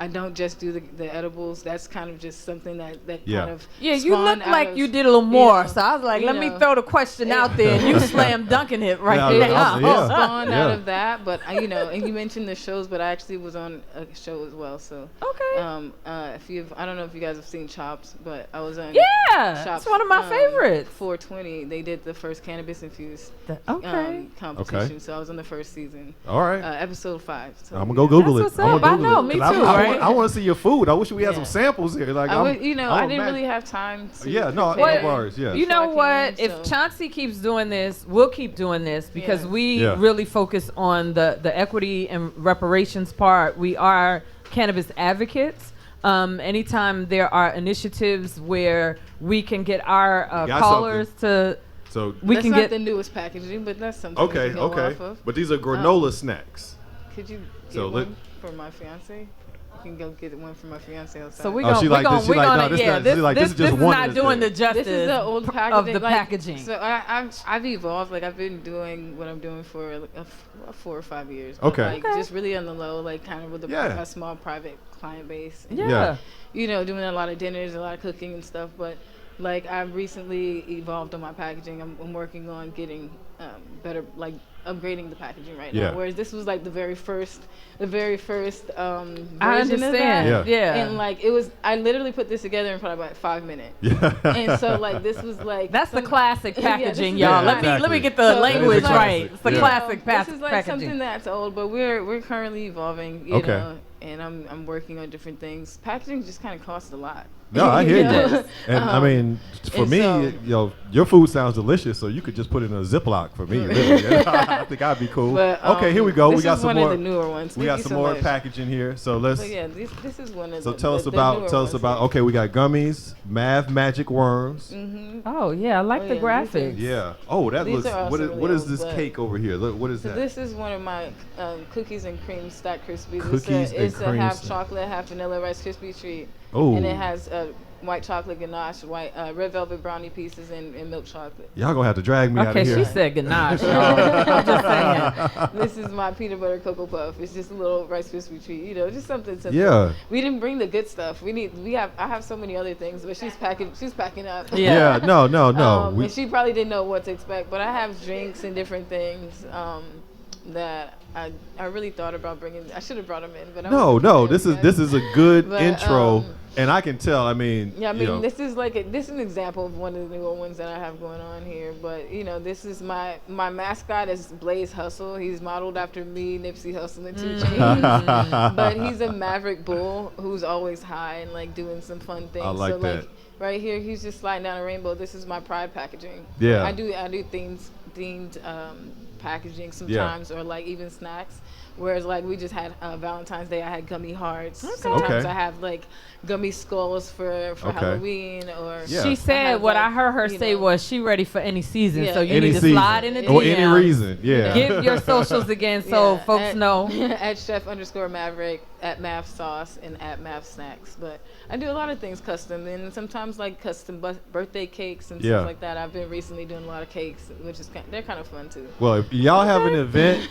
I don't just do the edibles. That's kind of just something that kind of you look like you did a little more. So I was like, let me throw the question out there, and you slam dunking it right there. Spawned out of that, but and you mentioned the shows, but I actually was on a show as well. So I don't know if you guys have seen Chops, but I was on Chops. It's one of my favorites. 420. They did the first cannabis infused competition. So I was on the first season. All right. Episode 5. So I'm gonna go Google it. I know, me too. I want to see your food. I wish we had some samples here. Like I didn't really have time to. No worries. Yeah. You know what? If Chauncey keeps doing this, we'll keep doing this because we really focus on the equity and reparations part. We are cannabis advocates. Anytime there are initiatives where we can get our callers to So we that's can not get the newest packaging, but that's something we okay, can go okay. off of. But these are granola snacks. Could you get So one for my fiance? You can go get one for my fiance outside. So we Oh, gonna, she we like gonna, this. She we like, gonna, no, this yeah, not- this, she like, this, this is just is one not of the doing the things. justice This is the old packaging of the like, packaging. So I've evolved. Like I've been doing what I'm doing for like, 4 or 5 years. But, Okay. Like just really on the low, like kind of with Yeah. a small private client base. And, Yeah. You know, doing a lot of dinners, a lot of cooking and stuff. But like I've recently evolved on my packaging. I'm working on getting better, like upgrading the packaging right Yeah. now. Whereas this was like the very first version I of understand. that. Yeah. And like I literally put this together in probably about 5 minutes. Yeah. And so like this was like That's the classic packaging, is y'all. the Let classic. me get the So language this is right. like- It's the yeah. classic This is like packaging. something that's old, but we're currently evolving, you Okay. know, and I'm working on different things. Packaging just kind of costs a lot. No, I hear you. know? And I mean, for and me, so- you know, your food sounds delicious, so you could just put it in a Ziploc for me. Really. I think I'd be cool. But, Okay, here we go. This We got is some one more. of the newer ones. We Thank got you some so more much. packaging here. So let's. But yeah, this is one of So the tell us the about newer tell us ones about. here. Okay, we got gummies, Mav Magic Worms. Oh yeah, I like Oh, the yeah, graphics. Yeah. Oh, that These looks. are What also is, what really is old, this but- cake over here? Look, what is So that? this is one of my cookies and cream stacked Krispies. Cookies and it's a cream half stack. chocolate, half vanilla Rice Krispie treat. Oh. And it has white chocolate ganache, red velvet brownie pieces, and milk chocolate. Y'all gonna have to drag me out Okay, of she here. said ganache, y'all. I'm just saying. This is my peanut butter cocoa puff. It's just a little Rice Krispie treat, you know, just something simple. Yeah. We didn't bring the good stuff. I have so many other things, but she's packing up. Yeah. No. And she probably didn't know what to expect, but I have drinks and different things that I really thought about bringing. I should have brought them in, but I No. wasn't This prepared is yet. this is a good But, intro, and I can tell. I mean. Yeah, I you mean, know, this is an example of one of the newer ones that I have going on here. But you know, this is my mascot is Blaze Hustle. He's modeled after me, Nipsey Hussle and 2 Chainz. But he's a maverick bull who's always high and like doing some fun things. I like so that. like right here, he's just sliding down a rainbow. This is my pride packaging. Yeah. I do themed packaging sometimes, or like even snacks. Whereas like we just had Valentine's Day, I had gummy hearts. Sometimes Okay. I have like gummy skulls for Okay. Halloween, or Yeah. She said have, what like, I heard her you say know, was she ready for any season. Yeah. So you Any need to season. slide in the or DMs. any reason. Yeah. Give your socials again so yeah, folks know. at chef_Maverick, at Mav Sauce, and at Mav Snacks. But I do a lot of things custom, and sometimes like custom birthday cakes and Yeah. stuff like that. I've been recently doing a lot of cakes, which is they're kind of fun too. Well, if y'all have an event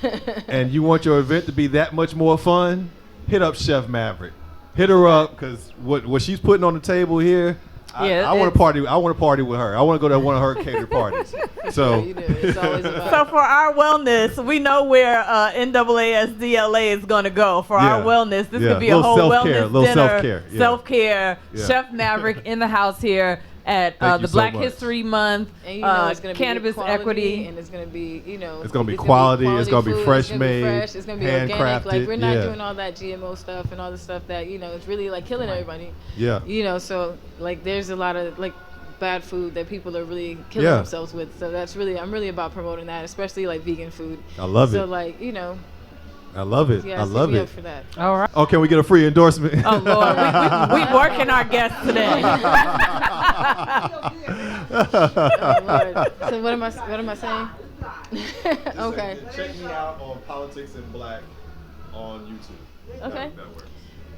and you want your event to be that much more fun, hit up Chef Maverick. Hit her up, because what she's putting on the table here, Yeah, I want it's- to party. I want to party with her. I want to go to one of her catered parties. So You do. It's always about So for our wellness, we know where NAASDLA is going to go. For our Yeah. wellness, this Yeah. could be a Little whole self-care, wellness little dinner. self-care, yeah. Self-care. Yeah. Chef Maverick in the house here at Thank you the so Black much. History Month, And you know it's gonna be Cannabis quality, Equity. and it's gonna be It's gonna be quality, it's gonna be food, fresh it's gonna be made, fresh, it's gonna be organic. Like handcrafted, we're not yeah. doing all that GMO stuff and all the stuff that it's really like killing everybody. Yeah. You know, so like there's a lot of like bad food that people are really killing Yeah. themselves with. So I'm really about promoting that, especially like vegan food. I love So it. like I love it. yeah, I set lord me it. up for that. All right. Oh, can we get a free endorsement? Oh Lord, we working our guests today. Oh, Lord. So what am I saying? Okay. Check me out on Politics in Black on YouTube. Okay.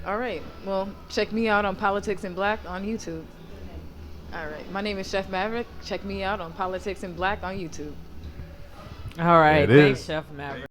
All right. Well, check me out on Politics in Black on YouTube. All right. My name is Chef Maverick. Check me out on Politics in Black on YouTube. All right, There it thanks, is. Chef Maverick.